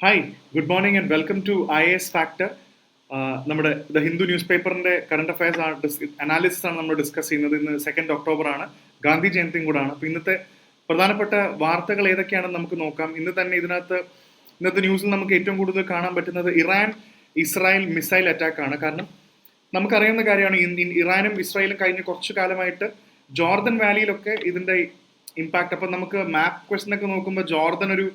Hi, good morning and welcome to IAS factor. നമ്മുടെ the Hindu news പേപ്പറിന്റെ current affairs analysis ആണ് നമ്മൾ discuss ചെയ്യുന്നത്. ഇന്ന് 2 ഒക്ടോബർ ആണ്, ഗാന്ധി ജയന്തിയും കൂടാണ്. അപ്പോൾ ഇന്നത്തെ പ്രധാനപ്പെട്ട വാർത്തകൾ ഏതൊക്കെയാണെന്ന് നമുക്ക് നോക്കാം. ഇന്നത്തെ ന്യൂസിൽ നമുക്ക് ഏറ്റവും കൂടുതൽ കാണാൻ പറ്റുന്നത് ഇറാൻ ഇസ്രായേൽ മിസൈൽ അറ്റാക്ക് ആണ്. കാരണം നമുക്കറിയുന്ന കാര്യമാണ്, ഇറാനും ഇസ്രായേലും കഴിഞ്ഞ കുറച്ചു കാലമായിട്ട് ജോർദൻ വാലിയിലൊക്കെ ഇതിന്റെ ഇമ്പാക്ട്. അപ്പം നമുക്ക് മാപ്പ് ക്വസ്റ്റൻ ഒക്കെ നോക്കുമ്പോൾ ജോർദൻ ഒരു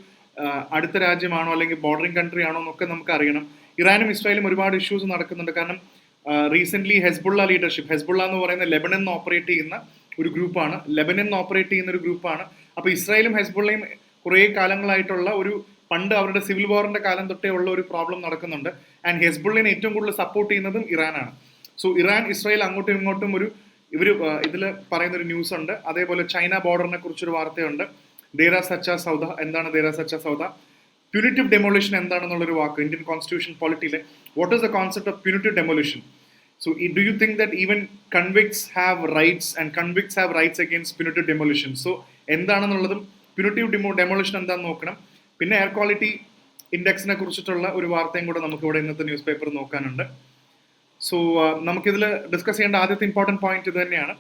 അടുത്ത രാജ്യമാണോ അല്ലെങ്കിൽ ബോർഡറിംഗ് കൺട്രി ആണോ എന്നൊക്കെ നമുക്ക് അറിയണം. ഇറാനും ഇസ്രായേലും ഒരുപാട് ഇഷ്യൂസ് നടക്കുന്നുണ്ട്. കാരണം റീസെന്റ് ഹെസ്ബുള്ള ഹെസ്ബുള്ള എന്ന് പറയുന്ന ലെബനൻ ഓപ്പറേറ്റ് ചെയ്യുന്ന ഒരു ഗ്രൂപ്പാണ്. അപ്പോൾ ഇസ്രായേലും ഹെസ്ബുള്ളയും കുറേ കാലങ്ങളായിട്ടുള്ള പണ്ട് അവരുടെ സിവിൽ വാറിന്റെ കാലം തൊട്ടേ ഉള്ള ഒരു പ്രോബ്ലം നടക്കുന്നുണ്ട്. ആൻഡ് ഹെസ്ബുള്ളിനെ ഏറ്റവും കൂടുതൽ സപ്പോർട്ട് ചെയ്യുന്നതും ഇറാനാണ്. സോ ഇറാൻ ഇസ്രായേൽ അങ്ങോട്ടും ഇങ്ങോട്ടും ഇതിൽ പറയുന്ന ഒരു ന്യൂസ് ഉണ്ട്. അതേപോലെ ചൈന ബോർഡറിനെ കുറിച്ചൊരു വാർത്തയുണ്ട്. ദേര സച്ച സൗദ. എന്താണ് ദേര സച്ച സൗദ? പ്യൂണിറ്റീവ് ഡെമോളിഷൻ എന്താണെന്നുള്ളൊരു വാക്ക് ഇന്ത്യൻ കോൺസ്റ്റിറ്റ്യൂഷൻ പോളിറ്റിയിലെ what is the concept of punitive demolition? So do you think that even convicts have rights and convicts have rights against punitive demolition? So എന്താണെന്നുള്ളതും പ്യൂണിറ്റീവ് ഡെമോളിഷൻ എന്താണെന്ന് നോക്കണം. പിന്നെ എയർ ക്വാളിറ്റി ഇൻഡെക്സിനെ കുറിച്ചിട്ടുള്ള ഒരു വാർത്തയും കൂടെ നമുക്ക് ഇവിടെ ഇന്നത്തെ ന്യൂസ് പേപ്പർ നോക്കാനുണ്ട്. സോ നമുക്കിതിൽ ഡിസ്കസ് ചെയ്യേണ്ട ആദ്യത്തെ ഇമ്പോർട്ടൻറ്റ് പോയിന്റ് ഇത് തന്നെയാണ്.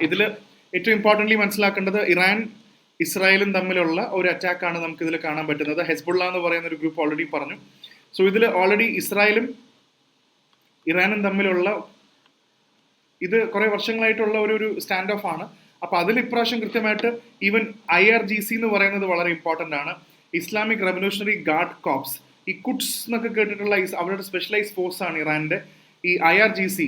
ഇതിൽ ഏറ്റവും ഇമ്പോർട്ടൻ്റ്ലി മനസ്സിലാക്കേണ്ടത് ഇറാൻ ഇസ്രായേലും തമ്മിലുള്ള ഒരു അറ്റാക്കാണ് നമുക്കിതിൽ കാണാൻ പറ്റുന്നത്. ഹെസ്ബുള്ള എന്ന് പറയുന്ന ഒരു ഗ്രൂപ്പ് ഓൾറെഡി പറഞ്ഞു. സോ ഇതിൽ ഓൾറെഡി ഇസ്രായേലും ഇറാനും തമ്മിലുള്ള ഇത് കുറേ വർഷങ്ങളായിട്ടുള്ള ഒരു സ്റ്റാൻഡ് ഓഫ് ആണ്. അപ്പോൾ അതിൽ ഇപ്രാവശ്യം കൃത്യമായിട്ട് ഈവൻ IRGC എന്ന് പറയുന്നത് വളരെ ഇമ്പോർട്ടൻ്റ് ആണ്. ഇസ്ലാമിക് റെവല്യൂഷണറി ഗാർഡ് കോപ്സ്, ഈ കുഡ്സ് എന്നൊക്കെ കേട്ടിട്ടുള്ള അവരുടെ സ്പെഷ്യലൈസ്ഡ് ഫോഴ്സ് ആണ് ഇറാൻ്റെ. ഈ IRGC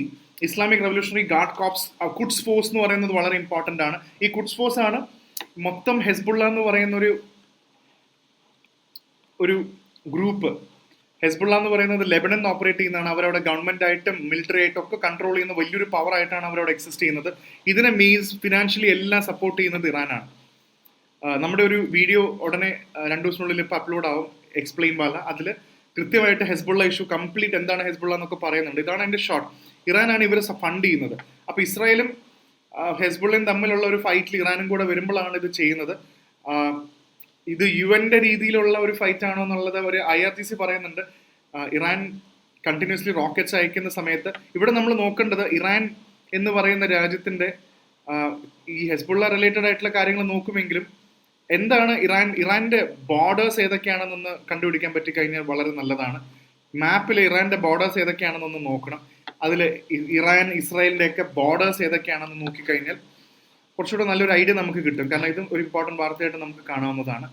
Islamic revolutionary guard corps, Quds force എന്ന് പറയുന്നത് വളരെ ഇമ്പോർട്ടൻ്റ് ആണ്. ഈ കുഡ്സ് ഫോഴ്സ് ആണ് മൊത്തം ഹെസ്ബുള്ള എന്ന് പറയുന്ന ഒരു ഗ്രൂപ്പ്. ഹെസ്ബുള്ള എന്ന് പറയുന്നത് ലെബനൻ ഓപ്പറേറ്റ് ചെയ്യുന്നതാണ്. അവരവിടെ ഗവൺമെന്റ് ആയിട്ടും മിലിറ്ററി ആയിട്ടും ഒക്കെ കൺട്രോൾ ചെയ്യുന്ന വലിയൊരു പവർ ആയിട്ടാണ് അവരവിടെ എക്സിസ്റ്റ് ചെയ്യുന്നത്. ഇതിനെ ഫിനാൻഷ്യലി എല്ലാം സപ്പോർട്ട് ചെയ്യുന്നത് ഇറാനാണ്. നമ്മുടെ ഒരു വീഡിയോ ഉടനെ 2 ദിവസത്തിനുള്ളിൽ ഇപ്പോൾ അപ്ലോഡ് ആവും, എക്സ്പ്ലെയിൻ പാല. അതിൽ കൃത്യമായിട്ട് ഹെസ്ബുള്ള ഇഷ്യൂ കംപ്ലീറ്റ് എന്താണ് ഹെസ്ബുള്ള എന്നൊക്കെ പറയുന്നുണ്ട്. ഇതാണ് എൻ്റെ ഷോർട്ട്. ഇറാനാണ് ഇവരെ ഫണ്ട് ചെയ്യുന്നത്. അപ്പോൾ ഇസ്രായേലും ഹെസ്ബുള്ളയും തമ്മിലുള്ള ഒരു ഫൈറ്റിൽ ഇറാനും കൂടെ വരുമ്പോഴാണ് ഇത് ചെയ്യുന്നത്. ഇത് UN രീതിയിലുള്ള ഒരു ഫൈറ്റ് ആണോ എന്നുള്ളത് ഒരു IRGC പറയുന്നുണ്ട്. ഇറാൻ കണ്ടിന്യൂസ്ലി റോക്കറ്റ്സ് അയക്കുന്ന സമയത്ത് ഇവിടെ നമ്മൾ നോക്കേണ്ടത് ഇറാൻ എന്ന് പറയുന്ന രാജ്യത്തിന്റെ ഈ ഹെസ്ബുള്ള റിലേറ്റഡ് ആയിട്ടുള്ള കാര്യങ്ങൾ നോക്കുമെങ്കിലും എന്താണ് ഇറാന്റെ ബോർഡേഴ്സ് ഏതൊക്കെയാണെന്നൊന്ന് കണ്ടുപിടിക്കാൻ പറ്റിക്കഴിഞ്ഞാൽ വളരെ നല്ലതാണ്. മാപ്പിൽ ഇറാന്റെ ബോർഡേഴ്സ് ഏതൊക്കെയാണെന്നൊന്ന് നോക്കണം. അതിൽ ഇറാൻ ഇസ്രായേലിന്റെ ഒക്കെ ബോർഡേഴ്സ് ഏതൊക്കെയാണെന്ന് നോക്കിക്കഴിഞ്ഞാൽ കുറച്ചുകൂടെ നല്ലൊരു ഐഡിയ നമുക്ക് കിട്ടും. കാരണം ഇതും ഒരു ഇമ്പോർട്ടൻറ്റ് വാർത്തയായിട്ട് നമുക്ക് കാണാവുന്നതാണ്.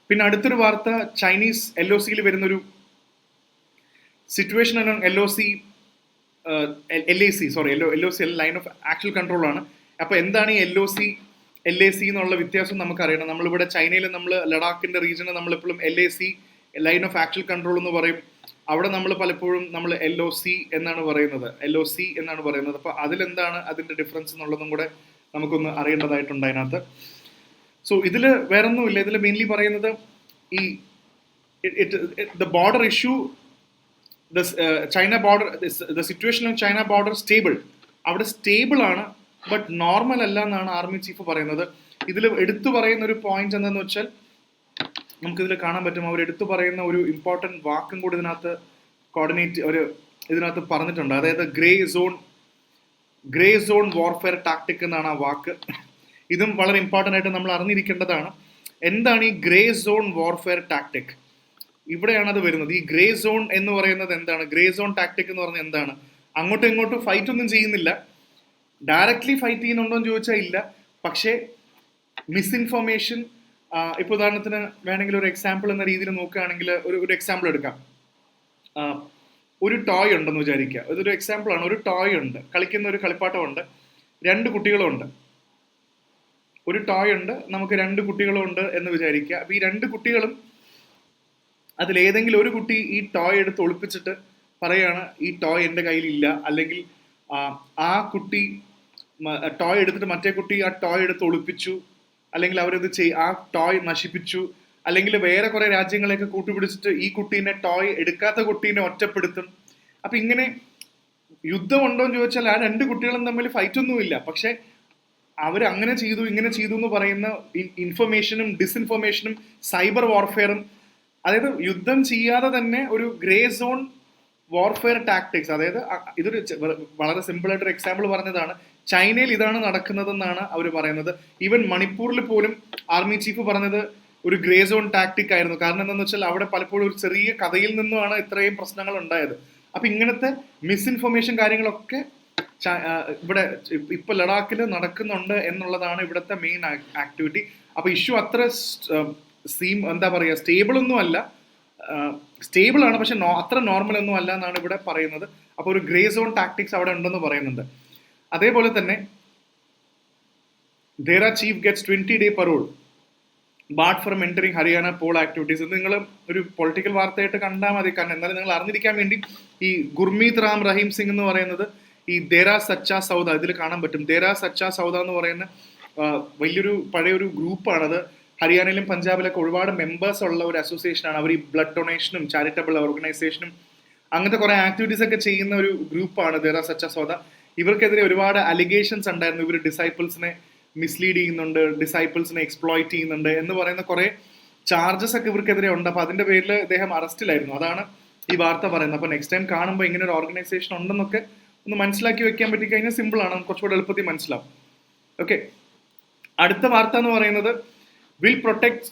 പിന്നെ അടുത്തൊരു വാർത്ത, ചൈനീസ് LOCയിൽ വരുന്നൊരു situation LOC line of actual control ആണ്. അപ്പോൾ എന്താണ് ഈ LAC എന്നുള്ള വ്യത്യാസം നമുക്കറിയണം. നമ്മളിവിടെ ചൈനയിൽ ലഡാക്കിന്റെ റീജിയന് നമ്മളെപ്പോഴും LAC line of actual control എന്ന് പറയും. അവിടെ പലപ്പോഴും LOC എന്നാണ് പറയുന്നത്. അപ്പോൾ അതിലെന്താണ് അതിന്റെ ഡിഫറൻസ് എന്നുള്ളതും കൂടെ നമുക്കൊന്ന് അറിയേണ്ടതായിട്ടുണ്ട് അതിനകത്ത്. സോ ഇതിൽ വേറൊന്നുമില്ല. ഇതിൽ മെയിൻലി പറയുന്നത് ഈ the border issue, China border, the situation of China border stable. അവിടെ സ്റ്റേബിൾ ആണ്, ബട്ട് നോർമൽ അല്ല എന്നാണ് ആർമി ചീഫ് പറയുന്നത്. ഇതിൽ എടുത്തു പറയുന്ന ഒരു പോയിന്റ് എന്താണെന്ന് വെച്ചാൽ നമുക്കിതിൽ കാണാൻ പറ്റും. അവർ എടുത്തു പറയുന്ന ഒരു ഇമ്പോർട്ടൻറ്റ് വാക്കും കൂടി ഇതിനകത്ത് പറഞ്ഞിട്ടുണ്ട്. അതായത് ഗ്രേ സോൺ വാർഫെയർ ടാക്ടിക് എന്നാണ് ആ വാക്ക്. ഇതും വളരെ ഇമ്പോർട്ടൻ്റ് ആയിട്ട് നമ്മൾ അറിഞ്ഞിരിക്കേണ്ടതാണ്. എന്താണ് ഈ ഗ്രേ സോൺ വാർഫെയർ ടാക്ടിക്? ഇവിടെയാണ് അത് വരുന്നത്. ഈ ഗ്രേ സോൺ എന്ന് പറയുന്നത് എന്താണ്? ഗ്രേ സോൺ ടാക്ടിക് എന്ന് പറഞ്ഞാൽ എന്താണ്? അങ്ങോട്ടും ഇങ്ങോട്ടും ഫൈറ്റ് ഒന്നും ചെയ്യുന്നില്ല. ഡയറക്ട്ലി ഫൈറ്റ് ചെയ്യുന്നുണ്ടോ എന്ന് ചോദിച്ചാൽ ഇല്ല. പക്ഷേ മിസ്ഇൻഫോർമേഷൻ, ഇപ്പോൾ ഉദാഹരണത്തിന് വേണമെങ്കിൽ ഒരു എക്സാമ്പിൾ എന്ന രീതിയിൽ നോക്കുകയാണെങ്കിൽ ഒരു എക്സാമ്പിൾ എടുക്കാം. ഒരു ടോയ് ഉണ്ടെന്ന് വിചാരിക്കുക. ഇതൊരു എക്സാമ്പിളാണ്. ഒരു ടോയ് ഉണ്ട്, കളിക്കുന്ന ഒരു കളിപ്പാട്ടമുണ്ട്, 2 കുട്ടികളുണ്ട്. ഒരു ടോയ് ഉണ്ട്, നമുക്ക് 2 കുട്ടികളുണ്ട് എന്ന് വിചാരിക്കുക. അപ്പോൾ ഈ 2 കുട്ടികളും അതിലേതെങ്കിലും ഒരു കുട്ടി ഈ ടോയ് എടുത്ത് ഒളിപ്പിച്ചിട്ട് പറയാണ് ഈ ടോയ് എൻ്റെ കയ്യിലില്ല, അല്ലെങ്കിൽ ആ കുട്ടി ടോയ് എടുത്തിട്ട് മറ്റേ കുട്ടി ആ ടോയ് എടുത്ത് ഒളിപ്പിച്ചു, അല്ലെങ്കിൽ ആ ടോയ് നശിപ്പിച്ചു, അല്ലെങ്കിൽ വേറെ കുറെ രാജ്യങ്ങളെയൊക്കെ കൂട്ടുപിടിച്ചിട്ട് ഈ കുട്ടീനെ ടോയ് എടുക്കാത്ത കുട്ടീനെ ഒറ്റപ്പെടുത്തും. അപ്പൊ ഇങ്ങനെ യുദ്ധം ഉണ്ടോ എന്ന് ചോദിച്ചാൽ ആ 2 കുട്ടികളും തമ്മിൽ ഫൈറ്റ് ഒന്നുമില്ല. പക്ഷെ അവർ അങ്ങനെ ചെയ്തു ഇങ്ങനെ ചെയ്തു എന്ന് പറയുന്ന ഇൻഫർമേഷനും ഡിസ്ഇൻഫർമേഷനും സൈബർ വാർഫെയറും അതായത് യുദ്ധം ചെയ്യാതെ തന്നെ ഒരു ഗ്രേ സോൺ വാർഫെയർ ടാക്ടിക്സ്, അതായത് ഇതൊരു വളരെ സിമ്പിൾ ആയിട്ടൊരു എക്സാമ്പിൾ പറഞ്ഞതാണ്. ചൈനയിൽ ഇതാണ് നടക്കുന്നതെന്നാണ് അവർ പറയുന്നത്. ഈവൻ മണിപ്പൂരിൽ പോലും ആർമി ചീഫ് പറഞ്ഞത് ഒരു ഗ്രേ സോൺ ടാക്ടിക് ആയിരുന്നു. കാരണം എന്താണെന്ന് വെച്ചാൽ അവിടെ പലപ്പോഴും ഒരു ചെറിയ കഥയിൽ നിന്നുമാണ് ഇത്രയും പ്രശ്നങ്ങൾ ഉണ്ടായത്. അപ്പൊ ഇങ്ങനത്തെ മിസ്ഇൻഫർമേഷൻ കാര്യങ്ങളൊക്കെ ഇവിടെ ഇപ്പൊ ലഡാക്കിൽ നടക്കുന്നുണ്ട് എന്നുള്ളതാണ് ഇവിടുത്തെ മെയിൻ ആക്ടിവിറ്റി. അപ്പൊ ഇഷ്യൂ അത്ര എന്താ പറയുക, സ്റ്റേബിൾ ഒന്നും അല്ല, സ്റ്റേബിൾ ആണ് പക്ഷെ അത്ര നോർമൽ ഒന്നും അല്ല എന്നാണ് ഇവിടെ പറയുന്നത്. അപ്പോൾ ഒരു ഗ്രേ സോൺ ടാക്ടിക്സ് അവിടെ ഉണ്ടെന്ന് പറയുന്നുണ്ട്. അതേപോലെ തന്നെ Dera chief gets 20-day parole barred from entering Haryana poll activities. ഇത് നിങ്ങൾ ഒരു പൊളിറ്റിക്കൽ വാർത്തയായിട്ട് കണ്ടാൽ മതി. കാരണം എന്നാലും നിങ്ങൾ അറിഞ്ഞിരിക്കാൻ വേണ്ടി ഈ ഗുർമീത് റാം റഹീം സിംഗ് എന്ന് പറയുന്നത് ഈ ദേര സച്ചാ സൗദ ഇതിൽ കാണാൻ പറ്റും. ദേര സച്ചാ സൗദ എന്ന് പറയുന്ന വലിയൊരു പഴയൊരു ഗ്രൂപ്പാണത്. ഹരിയാനയിലും പഞ്ചാബിലൊക്കെ ഒരുപാട് മെമ്പേഴ്സ് ഉള്ള ഒരു അസോസിയേഷനാണ്. അവർ ഈ ബ്ലഡ് ഡൊണേഷനും ചാരിറ്റബിൾ ഓർഗനൈസേഷനും അങ്ങനത്തെ കുറെ ആക്ടിവിറ്റീസ് ഒക്കെ ചെയ്യുന്ന ഒരു ഗ്രൂപ്പാണ് ദേര സച്ചാ സൗദ. ഇവർക്കെതിരെ ഒരുപാട് അലിഗേഷൻസ് ഉണ്ടായിരുന്നു. ഇവർ ഡിസൈപ്പിൾസിനെ മിസ്ലീഡ് ചെയ്യുന്നുണ്ട്, ഡിസൈപ്പിൾസിനെ എക്സ്പ്ലോയിറ്റ് ചെയ്യുന്നുണ്ട് എന്ന് പറയുന്ന കുറെ ചാർജസ് ഒക്കെ ഇവർക്കെതിരെ ഉണ്ട്. അപ്പൊ അതിന്റെ പേരിൽ ഇദ്ദേഹം അറസ്റ്റിലായിരുന്നു. അതാണ് ഈ വാർത്ത പറയുന്നത്. അപ്പൊ നെക്സ്റ്റ് ടൈം കാണുമ്പോൾ ഇങ്ങനെ ഒരു ഓർഗനൈസേഷൻ ഉണ്ടെന്നൊക്കെ ഒന്ന് മനസ്സിലാക്കി വെക്കാൻ പറ്റി കഴിഞ്ഞാൽ സിമ്പിൾ ആണ്, കുറച്ചുകൂടെ എളുപ്പത്തിൽ മനസ്സിലാവും. ഓക്കെ, അടുത്ത വാർത്ത എന്ന് പറയുന്നത് വിൽ പ്രൊട്ടക്ട്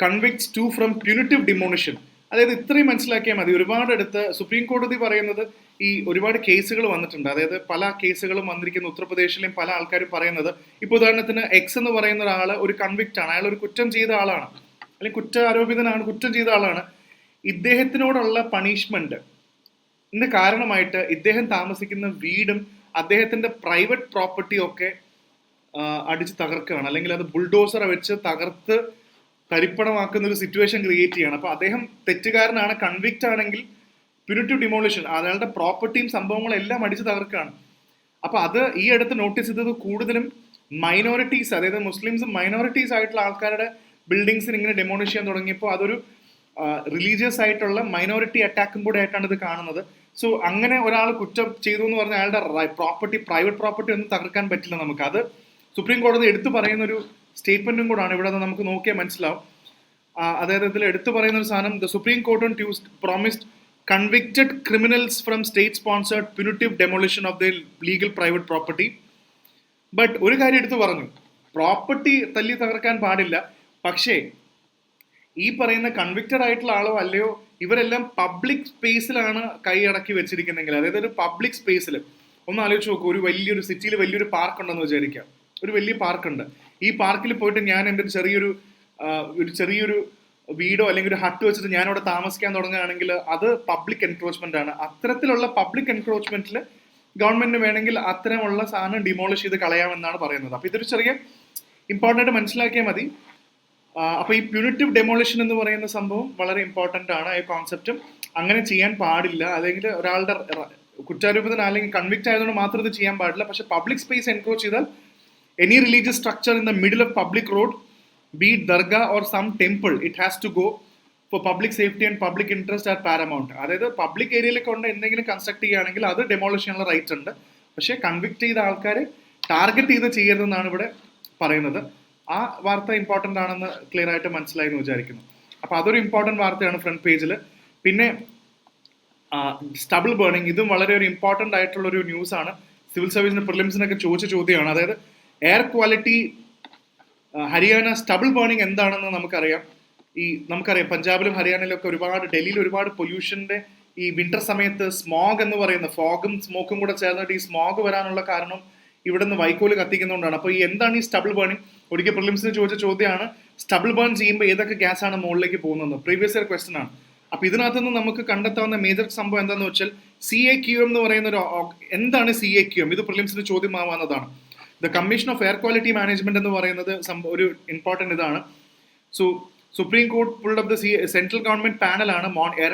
കൺവിക്ട്സ് 2 ഫ്രം പ്യൂണിറ്റീവ് ഡിമോണിഷൻ. അതായത് ഇത്രയും മനസ്സിലാക്കിയാൽ മതി. ഒരുപാട് അടുത്ത് സുപ്രീം കോടതി പറയുന്നത് ഈ ഒരുപാട് കേസുകൾ വന്നിട്ടുണ്ട്. അതായത് പല കേസുകളും വന്നിരിക്കുന്ന ഉത്തർപ്രദേശിലെയും പല ആൾക്കാരും പറയുന്നത്, ഇപ്പൊ ഉദാഹരണത്തിന് എക്സ് എന്ന് പറയുന്ന ഒരാൾ ഒരു കൺവിക്റ്റ് ആണ്, അയാൾ ഒരു കുറ്റം ചെയ്ത ആളാണ്, അല്ലെങ്കിൽ കുറ്റാരോപിതനാണ്, കുറ്റം ചെയ്ത ആളാണ്. ഇദ്ദേഹത്തിനോടുള്ള പണിഷ്മെന്റ് ഇതിന്റെ കാരണമായിട്ട് ഇദ്ദേഹം താമസിക്കുന്ന വീടും അദ്ദേഹത്തിന്റെ പ്രൈവറ്റ് പ്രോപ്പർട്ടിയും ഒക്കെ അടിച്ച് തകർക്കുകയാണ്, അല്ലെങ്കിൽ അത് ബുൾഡോസറെ വെച്ച് തകർത്ത് തരിപ്പണമാക്കുന്ന ഒരു സിറ്റുവേഷൻ ക്രിയേറ്റ് ചെയ്യണം. അപ്പൊ അദ്ദേഹം തെറ്റുകാരനാണ്, കൺവിക്റ്റ് ആണെങ്കിൽ പ്യൂണിറ്റീവ് ഡിമോളിഷൻ, അയാളുടെ പ്രോപ്പർട്ടിയും സംഭവങ്ങളും എല്ലാം അടിച്ച് തകർക്കുകയാണ്. അപ്പൊ അത് ഈ അടുത്ത് നോട്ടീസ് ചെയ്തത് കൂടുതലും മൈനോറിറ്റീസ്, അതായത് മുസ്ലിംസും മൈനോറിറ്റീസ് ആയിട്ടുള്ള ആൾക്കാരുടെ ബിൽഡിങ്സിന് ഇങ്ങനെ ഡെമോളിഷ് ചെയ്യാൻ തുടങ്ങിയപ്പോൾ അതൊരു റിലീജിയസ് ആയിട്ടുള്ള മൈനോറിറ്റി അറ്റാക്കും കൂടെ ആയിട്ടാണ് ഇത് കാണുന്നത്. സോ അങ്ങനെ ഒരാൾ കുറ്റം ചെയ്തു എന്ന് പറഞ്ഞാൽ അയാളുടെ പ്രോപ്പർട്ടി, പ്രൈവറ്റ് പ്രോപ്പർട്ടി ഒന്നും തകർക്കാൻ പറ്റില്ല നമുക്ക്. അത് സുപ്രീം കോടതി എടുത്തു പറയുന്ന ഒരു സ്റ്റേറ്റ്മെന്റും കൂടാണ്. ഇവിടെ നമുക്ക് നോക്കിയാൽ മനസ്സിലാവും. അതായത് ഇതിൽ എടുത്തു പറയുന്ന ഒരു സാധനം, the supreme court on Tuesday promised convicted criminals from state sponsored punitive demolition of the legal private property. But ഒരു കാര്യം എടുത്തു പറഞ്ഞു, പ്രോപ്പർട്ടി തല്ലി തകർക്കാൻ പാടില്ല, പക്ഷേ ഈ പറയുന്ന കൺവിക്റ്റഡ് ആയിട്ടുള്ള ആളോ അല്ലയോ ഇവരെല്ലാം പബ്ലിക് സ്പേസിലാണ് കൈയടക്കി വെച്ചിരിക്കുന്നെങ്കിൽ, അതായത് ഒരു പബ്ലിക് സ്പേസിൽ ഒന്ന് ആലോചിച്ച് നോക്കൂ. ഒരു വലിയൊരു സിറ്റിയിൽ വലിയൊരു പാർക്ക് ഉണ്ടെന്ന് വിചാരിക്കാം, ഒരു വലിയ പാർക്കുണ്ട്. ഈ പാർക്കിൽ പോയിട്ട് ഞാൻ എൻ്റെ ഒരു ചെറിയൊരു വീടോ അല്ലെങ്കിൽ ഒരു ഹട്ട് വെച്ചിട്ട് ഞാൻ അവിടെ താമസിക്കാൻ തുടങ്ങുകയാണെങ്കിൽ അത് പബ്ലിക് എൻക്രോച്ച്മെന്റ് ആണ്. അത്തരത്തിലുള്ള പബ്ലിക് എൻക്രോച്ച്മെന്റിൽ ഗവൺമെന്റിന് വേണമെങ്കിൽ അത്തരമുള്ള സാധനം ഡിമോളിഷ് ചെയ്ത് കളയാമെന്നാണ് പറയുന്നത്. അപ്പൊ ഇതൊരു ചെറിയ ഇമ്പോർട്ടൻ്റ് ആയിട്ട് മനസ്സിലാക്കിയാൽ മതി. അപ്പൊ ഈ പ്യൂണിറ്റീവ് ഡെമോളിഷൻ എന്ന് പറയുന്ന സംഭവം വളരെ ഇമ്പോർട്ടൻ്റ് ആണ്. ഈ കോൺസെപ്റ്റും അങ്ങനെ ചെയ്യാൻ പാടില്ല. അല്ലെങ്കിൽ ഒരാളുടെ കുറ്റാരോപിതന അല്ലെങ്കിൽ കൺവിക്റ്റ് ആയതുകൊണ്ട് മാത്രം ഇത് ചെയ്യാൻ പാടില്ല. പക്ഷെ പബ്ലിക് സ്പേസ് എൻക്രോച്ച് ചെയ്താൽ any religious structure in the middle of public road, be it dargah or some temple, it has to go for public safety and public interest are paramount. അതായത് public ഏരിയയിലേക്ക് കൊണ്ട് എന്തെങ്കിലും construct ചെയ്യുകയാണെങ്കിൽ അത് demolish ചെയ്യാനുള്ള right ഉണ്ട്. പക്ഷേ convict ചെയ്ത ആൾക്കാരെ ടാർഗറ്റ് ചെയ്ത് ചെയ്യരുതെന്നാണ് ഇവിടെ പറയുന്നത്. ആ വാർത്ത ഇമ്പോർട്ടൻ്റ് ആണെന്ന് ക്ലിയർ ആയിട്ട് മനസ്സിലായി എന്ന് വിചാരിക്കുന്നു. അപ്പോൾ അതൊരു ഇമ്പോർട്ടൻ്റ് വാർത്തയാണ് ഫ്രണ്ട് പേജിൽ. പിന്നെ സ്റ്റബിൾ ബേണിംഗ്, ഇതും വളരെ ഒരു ഇമ്പോർട്ടൻ്റ് ആയിട്ടുള്ളൊരു ന്യൂസാണ്. സിവിൽ സർവീസിന് പ്രിലിംസിനൊക്കെ ചോദിച്ച ചോദ്യമാണ്. അതായത് air quality Haryana stubble burning എന്താണെന്ന് നമുക്കറിയാം. പഞ്ചാബിലും ഹരിയാനയിലും ഒക്കെ ഒരുപാട്, ഡൽഹിയിൽ ഒരുപാട് പൊല്യൂഷന്റെ ഈ വിന്റർ സമയത്ത് സ്മോഗ് എന്ന് പറയുന്ന ഫോഗും സ്മോക്കും കൂടെ ചേർന്നിട്ട് ഈ സ്മോഗ് വരാനുള്ള കാരണം ഇവിടെ നിന്ന് വൈക്കോല് കത്തിക്കുന്നതുകൊണ്ടാണ്. അപ്പോൾ ഈ എന്താണ് ഈ സ്റ്റബിൾ ബേണിംഗ്? ഒരിക്കൽ പ്രിലിംസിന് ചോദിച്ച ചോദ്യമാണ്, സ്റ്റബിൾ ബേൺ ചെയ്യുമ്പോൾ ഏതൊക്കെ ഗ്യാസാണ് മുകളിലേക്ക് പോകുന്നത്? പ്രീവിയസ് ഇയർ ക്വസ്റ്റൻ ആണ്. അപ്പൊ ഇതിനകത്തുനിന്ന് നമുക്ക് കണ്ടെത്താവുന്ന മേജർ സംഭവം എന്താണെന്ന് വെച്ചാൽ CAQM എന്ന് പറയുന്ന ഒരു, എന്താണ് CAQM? ഇത് പ്രിലിംസിന് ചോദ്യമാവാവുന്നതാണ്. The commission of air quality management എന്ന് പറയുന്നത് ഒരു ഇമ്പോർട്ടൻ്റ് ഇതാണ്. So supreme court pulled off the central government പാനലാണ് എയർ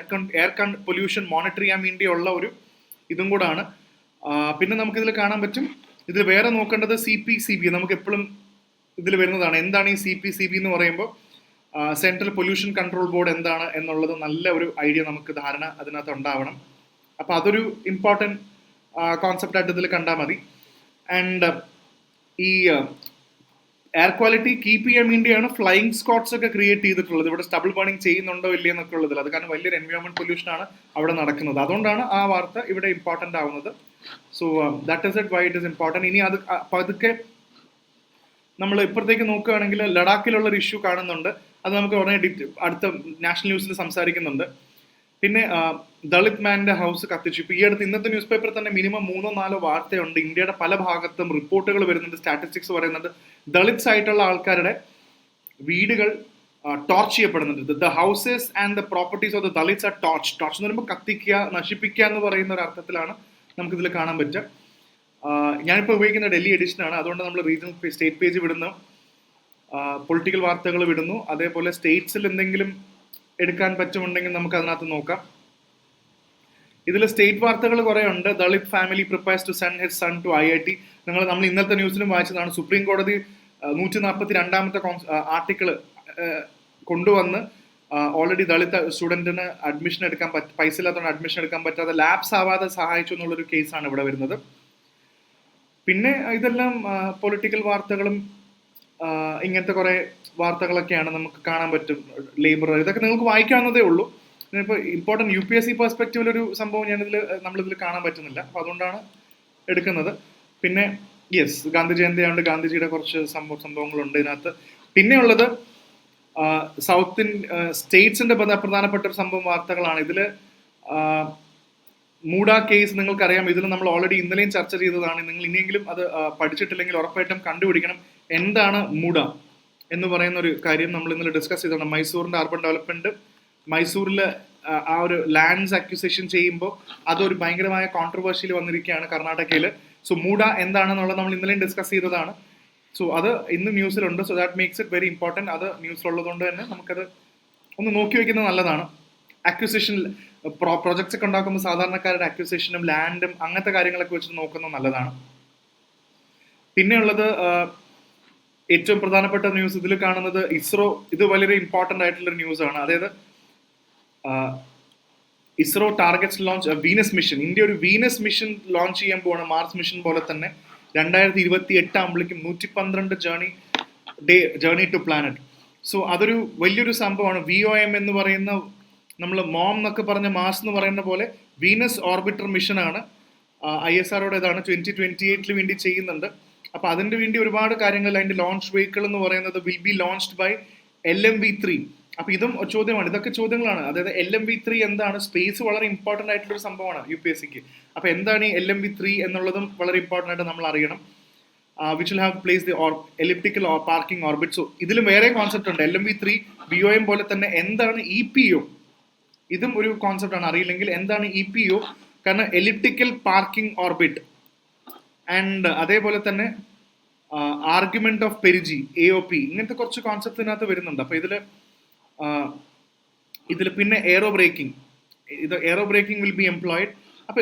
പൊല്യൂഷൻ മോണിറ്റർ ചെയ്യാൻ വേണ്ടിയുള്ള ഒരു ഇതും കൂടാണ്. പിന്നെ നമുക്കിതിൽ കാണാൻ പറ്റും, ഇതിൽ വേറെ നോക്കേണ്ടത് CPCB, നമുക്ക് എപ്പോഴും ഇതിൽ വരുന്നതാണ്. എന്താണ് ഈ CPCB എന്ന് പറയുമ്പോൾ സെൻട്രൽ പൊല്യൂഷൻ കൺട്രോൾ ബോർഡ് എന്താണ് എന്നുള്ളത് നല്ല ഒരു ഐഡിയ നമുക്ക് ധാരണ അതിനകത്ത് ഉണ്ടാവണം. അപ്പം അതൊരു ഇമ്പോർട്ടൻറ്റ് കോൺസെപ്റ്റ് ആയിട്ട് ഇതിൽ കണ്ടാൽ മതി. ആൻഡ് ഈ എയർ ക്വാളിറ്റി കീപ്പ് ചെയ്യാൻ വേണ്ടിയാണ് ഫ്ലൈയിങ് സ്ക്വാഡ്സ് ഒക്കെ ക്രിയേറ്റ് ചെയ്തിട്ടുള്ളത്. ഇവിടെ സ്റ്റബിൾ ബേണിംഗ് ചെയ്യുന്നുണ്ടോ ഇല്ലേ എന്നൊക്കെ ഉള്ളതിൽ. അത് കാരണം വലിയൊരു എൻവയോൺമെന്റ് പൊല്യൂഷൻ ആണ് അവിടെ നടക്കുന്നത്. അതുകൊണ്ടാണ് ആ വാർത്ത ഇവിടെ ഇമ്പോർട്ടന്റ് ആവുന്നത്. So that is it why it is important. ഇനി അത് പതുക്കെ നമ്മൾ ഇപ്പുറത്തേക്ക് നോക്കുകയാണെങ്കിൽ ലഡാക്കിലുള്ള ഒരു ഇഷ്യൂ കാണുന്നുണ്ട്. അത് നമുക്ക് ഉടനെ അടുത്ത നാഷണൽ ന്യൂസിൽ സംസാരിക്കുന്നുണ്ട്. പിന്നെ ദളിത് മാന്റെ ഹൗസ് കത്തിച്ചു. ഇപ്പൊ ഈ അടുത്ത് ഇന്നത്തെ ന്യൂസ് പേപ്പറിൽ തന്നെ മിനിമം 3-4 വാർത്തയുണ്ട്. ഇന്ത്യയുടെ പല ഭാഗത്തും റിപ്പോർട്ടുകൾ വരുന്നുണ്ട്, സ്റ്റാറ്റിസ്റ്റിക്സ് പറയുന്നുണ്ട്. ദളിത്സ് ആയിട്ടുള്ള ആൾക്കാരുടെ വീടുകൾ ടോർച്ച് ചെയ്യപ്പെടുന്നുണ്ട്. The houses and the properties of the Dalits are torch. Torch എന്ന് പറയുമ്പോൾ കത്തിക്കുക, നശിപ്പിക്കുക എന്ന് പറയുന്ന ഒരു അർത്ഥത്തിലാണ് നമുക്കിതിൽ കാണാൻ പറ്റുക. ഞാനിപ്പോൾ ഉപയോഗിക്കുന്ന ഡൽഹി എഡിഷനാണ്, അതുകൊണ്ട് നമ്മൾ റീജിയണൽ സ്റ്റേറ്റ് പേജ് വിടുന്നു, പൊളിറ്റിക്കൽ വാർത്തകൾ വിടുന്നു. അതേപോലെ സ്റ്റേറ്റ്സിൽ എന്തെങ്കിലും എടുക്കാൻ പറ്റുമുണ്ടെങ്കിൽ നമുക്ക് അതിനകത്ത് നോക്കാം. ഇതിൽ സ്റ്റേറ്റ് വാർത്തകൾ കുറെ ഉണ്ട്. Dalit family prepares to send his son to IIT. നമ്മൾ ഇന്നത്തെ ന്യൂസിലും വായിച്ചതാണ്. സുപ്രീം കോടതി 142ാമത്തെ ആർട്ടിക്കിൾ കൊണ്ടുവന്ന് ഓൾറെഡി ദളിത് സ്റ്റുഡന്റിന് അഡ്മിഷൻ എടുക്കാൻ പൈസ ഇല്ലാത്തതുകൊണ്ട് അഡ്മിഷൻ എടുക്കാൻ പറ്റാതെ ലാപ്സ് ആവാതെ സഹായിച്ചു എന്നുള്ളൊരു കേസാണ് ഇവിടെ വരുന്നത്. പിന്നെ ഇതെല്ലാം പൊളിറ്റിക്കൽ വാർത്തകളും ഇങ്ങനത്തെ കുറെ വാർത്തകളൊക്കെയാണ് നമുക്ക് കാണാൻ പറ്റും. ലേബർ, ഇതൊക്കെ നിങ്ങൾക്ക് വായിക്കാവുന്നതേ ഉള്ളൂ. ഇപ്പോൾ ഇമ്പോർട്ടൻറ്റ് UPSC പെർസ്പെക്റ്റീവിലൊരു സംഭവം നമ്മളിതിൽ കാണാൻ പറ്റുന്നില്ല, അപ്പോൾ അതുകൊണ്ടാണ് എടുക്കുന്നത്. പിന്നെ ഗാന്ധി ജയന്തിയാണ്ട് ഗാന്ധിജിയുടെ കുറച്ച് സംഭവങ്ങളുണ്ട് ഇതിനകത്ത്. പിന്നെയുള്ളത് സൗത്ത് സ്റ്റേറ്റ്സിന്റെ പ്രധാനപ്പെട്ട ഒരു സംഭവം വാർത്തകളാണ്. ഇതിൽ മൂഡ കേസ് നിങ്ങൾക്കറിയാം. ഇതിൽ നമ്മൾ ഓൾറെഡി ഇന്നലെയും ചർച്ച ചെയ്തതാണ്. നിങ്ങൾ ഇനിയെങ്കിലും അത് പഠിച്ചിട്ടില്ലെങ്കിൽ ഉറപ്പായിട്ടും കണ്ടുപിടിക്കണം. എന്താണ് മൂഡ എന്ന് പറയുന്ന ഒരു കാര്യം നമ്മൾ ഇന്നലെ ഡിസ്കസ് ചെയ്തതാണ്. മൈസൂറിന്റെ അർബൻ ഡെവലപ്മെന്റ്, മൈസൂരിൽ ആ ഒരു ലാൻഡ്സ് അക്വിസിഷൻ ചെയ്യുമ്പോൾ അതൊരു ഭയങ്കരമായ കോൺട്രവേഴ്സിയിൽ വന്നിരിക്കുകയാണ് കർണാടകയിൽ. സോ മൂഡ എന്താണെന്നുള്ളത് നമ്മൾ ഇന്നലെയും ഡിസ്കസ് ചെയ്തതാണ്. സോ അത് ഇന്ന് ന്യൂസിലുണ്ട്. So that makes it very important. അത് ന്യൂസിലുള്ളത് കൊണ്ട് തന്നെ നമുക്കത് ഒന്ന് നോക്കി വയ്ക്കുന്നത് നല്ലതാണ്. അക്വിസിഷൻ പ്രൊജക്ട്സ് ഒക്കെ ഉണ്ടാക്കുമ്പോൾ സാധാരണക്കാരുടെ അക്വിസിഷനും ലാൻഡും അങ്ങനത്തെ കാര്യങ്ങളൊക്കെ വെച്ചിട്ട് നോക്കുന്നത് നല്ലതാണ്. പിന്നെയുള്ളത് ഏറ്റവും പ്രധാനപ്പെട്ട ന്യൂസ് ഇതിൽ കാണുന്നത് ഇസ്രോ. ഇത് വളരെ ഇമ്പോർട്ടൻ്റ് ആയിട്ടുള്ളൊരു ന്യൂസാണ്. അതായത് ISRO targets launch Venus mission. India ഒരു വീനസ് മിഷൻ ലോഞ്ച് ചെയ്യാൻ പോവാണ്. മാർസ് മിഷൻ പോലെ തന്നെ 2028 ആകുമ്പോഴേക്കും 112 ജേർണി ടു പ്ലാനറ്റ്. സോ അതൊരു വലിയൊരു സംഭവമാണ്. VOM എന്ന് പറയുന്ന, നമ്മൾ മോം എന്നൊക്കെ പറഞ്ഞ മാസ് എന്ന് പറയുന്ന പോലെ വീനസ് ഓർബിറ്റർ മിഷനാണ്. ISROയുടേതാണ്. 2028 വേണ്ടി ചെയ്യുന്നുണ്ട്. അപ്പോൾ അതിൻ്റെ വേണ്ടി ഒരുപാട് കാര്യങ്ങൾ. അതിൻ്റെ ലോഞ്ച് വെഹിക്കിൾ എന്ന് പറയുന്നത് will be launched by LMV3. അപ്പോൾ ഇതും ചോദ്യമാണ്. ഇതൊക്കെ ചോദ്യങ്ങളാണ്. അതായത് LMV3 എന്താണ്? സ്പേസ് വളരെ ഇമ്പോർട്ടൻ്റ് ആയിട്ടുള്ളൊരു സംഭവമാണ് UPSCക്ക്. അപ്പോൾ എന്താണ് ഈ LMV3 എന്നുള്ളതും വളരെ ഇമ്പോർട്ടൻ്റ് ആയിട്ട് നമ്മൾ അറിയണം. Which will have place the elliptical parking orbit. So ഇതിലും വേറെ കോൺസെപ്റ്റ് ഉണ്ട്. LMV3 VOM പോലെ തന്നെ എന്താണ് EPO, ഇതും ഒരു കോൺസെപ്റ്റ് ആണ്. അറിയില്ലെങ്കിൽ എന്താണ് EPO, കാരണം എലിപ്റ്റിക്കൽ പാർക്കിംഗ് ഓർബിറ്റ് ആൻഡ് അതേപോലെ തന്നെ ആർഗ്യുമെന്റ് ഓഫ് പെരിജി AOP, ഇങ്ങനത്തെ കുറച്ച് കോൺസെപ്റ്റ് ഇതിനകത്ത് വരുന്നുണ്ട്. അപ്പോൾ ഇതിൽ പിന്നെ aero braking will be employed. അപ്പൊ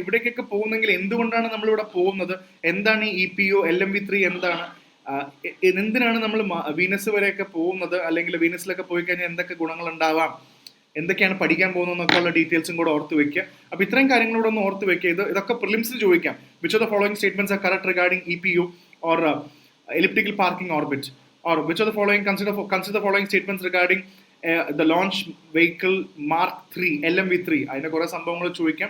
ഇവിടേക്കൊക്കെ പോകുന്നെങ്കിൽ എന്തുകൊണ്ടാണ് നമ്മളിവിടെ പോകുന്നത്? എന്താണ് ഈ EPO, LMV3 എന്താണ്? എന്തിനാണ് നമ്മൾ വീനസ് വരെയൊക്കെ പോകുന്നത്? അല്ലെങ്കിൽ വീനസിലൊക്കെ പോയി കഴിഞ്ഞാൽ എന്തൊക്കെ ഗുണങ്ങൾ ഉണ്ടാവാം, എന്തൊക്കെയാണ് പഠിക്കാൻ പോകുന്നതെന്നൊക്കെ ഉള്ള ഡീറ്റെയിൽസും കൂടെ ഓർത്ത് വെക്കുക. അപ്പോൾ ഇത്രയും കാര്യങ്ങളോട് ഒന്ന് ഓർത്ത് വെക്കുക. ഇതൊക്കെ പ്രിലിംസിൽ ചോദിക്കാം. Which of the following statements are correct regarding EPO or elliptical parking orbit, or which of the following consider the following statements regarding the launch vehicle Mark 3 LMV3. അതിന്റെ കുറേ സംഭവങ്ങൾ ചോദിക്കാം.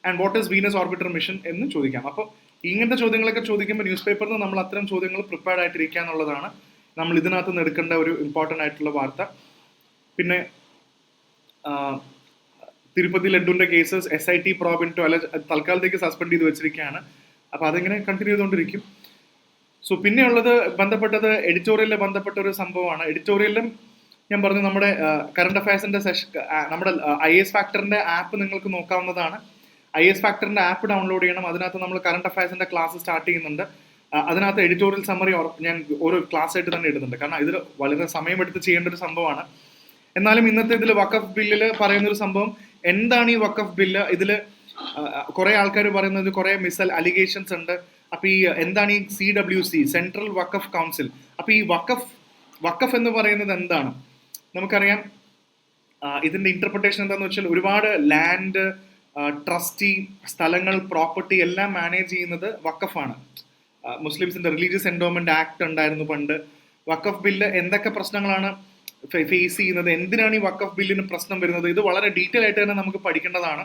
And what is Venus orbiter mission എന്ന് ചോദിക്കാം. അപ്പോൾ ഇങ്ങനത്തെ ചോദ്യങ്ങളൊക്കെ ചോദിക്കുമ്പോൾ ന്യൂസ് പേപ്പറിൽ നിന്ന് നമ്മൾ അത്തരം ചോദ്യങ്ങൾ പ്രിപ്പയർഡ് ആയിട്ടിരിക്കുക എന്നുള്ളതാണ് നമ്മൾ ഇതിനകത്ത് നിന്ന് എടുക്കേണ്ട ഒരു ഇമ്പോർട്ടൻ്റ് ആയിട്ടുള്ള വാർത്ത. പിന്നെ തിരുപ്പതി ലഡ്ഡുവിന്റെ കേസസ് SIT പ്രോബ് ഇൻടു തൽക്കാലത്തേക്ക് സസ്പെൻഡ് ചെയ്ത് വെച്ചിരിക്കുകയാണ്. അപ്പോൾ അതിങ്ങനെ കണ്ടിന്യൂ ചെയ്തുകൊണ്ടിരിക്കും. സോ പിന്നെയുള്ളത് ബന്ധപ്പെട്ടത് എഡിറ്റോറിയലിലെ ബന്ധപ്പെട്ട ഒരു സംഭവമാണ്. എഡിറ്റോറിയലിലും ഞാൻ പറഞ്ഞു, നമ്മുടെ കറണ്ട് അഫയേഴ്സിന്റെ നമ്മുടെ IAS ഫാക്ടറിന്റെ ആപ്പ് നിങ്ങൾക്ക് നോക്കാവുന്നതാണ്. IAS ഫാക്ടറിന്റെ ആപ്പ് ഡൗൺലോഡ് ചെയ്യണം. അതിനകത്ത് നമ്മൾ കറണ്ട് അഫയേഴ്സിന്റെ ക്ലാസ് സ്റ്റാർട്ട് ചെയ്യുന്നുണ്ട്. അതിനകത്ത് എഡിറ്റോറിയൽ സമ്മറി ഞാൻ ഓരോ ക്ലാസ് ആയിട്ട് തന്നെ ഇടുന്നുണ്ട്. കാരണം ഇതിൽ വളരെ സമയമെടുത്ത് ചെയ്യേണ്ട ഒരു സംഭവമാണ്. എന്നാലും ഇന്നത്തെ ഇതിൽ വഖഫ് ബില്ലിൽ പറയുന്നൊരു സംഭവം എന്താണ് ഈ വഖഫ് ബില്ല്? ഇതിൽ കുറെ ആൾക്കാർ പറയുന്നത് കുറെ അലിഗേഷൻസ് ഉണ്ട്. അപ്പൊ ഈ എന്താണ് ഈ CWC, സെൻട്രൽ വഖഫ് കൗൺസിൽ? അപ്പൊ ഈ വഖഫ് എന്ന് പറയുന്നത് എന്താണ്? നമുക്കറിയാം ഇതിന്റെ ഇന്റർപ്രിട്ടേഷൻ എന്താന്ന് വെച്ചാൽ ഒരുപാട് ലാൻഡ്, ട്രസ്റ്റി, സ്ഥലങ്ങൾ, പ്രോപ്പർട്ടി എല്ലാം മാനേജ് ചെയ്യുന്നത് വഖഫാണ്. മുസ്ലിംസിന്റെ റിലീജിയസ് എൻഡോമെന്റ് ആക്ട് ഉണ്ടായിരുന്നു പണ്ട്. വഖഫ് ബില്ല് എന്തൊക്കെ പ്രശ്നങ്ങളാണ് ഫേസ് ചെയ്യുന്നത്, എന്തിനാണ് ഈ വഖഫ് ബില്ലിന് പ്രശ്നം വരുന്നത്, ഇത് വളരെ ഡീറ്റെയിൽ ആയിട്ട് തന്നെ നമുക്ക് പഠിക്കേണ്ടതാണ്.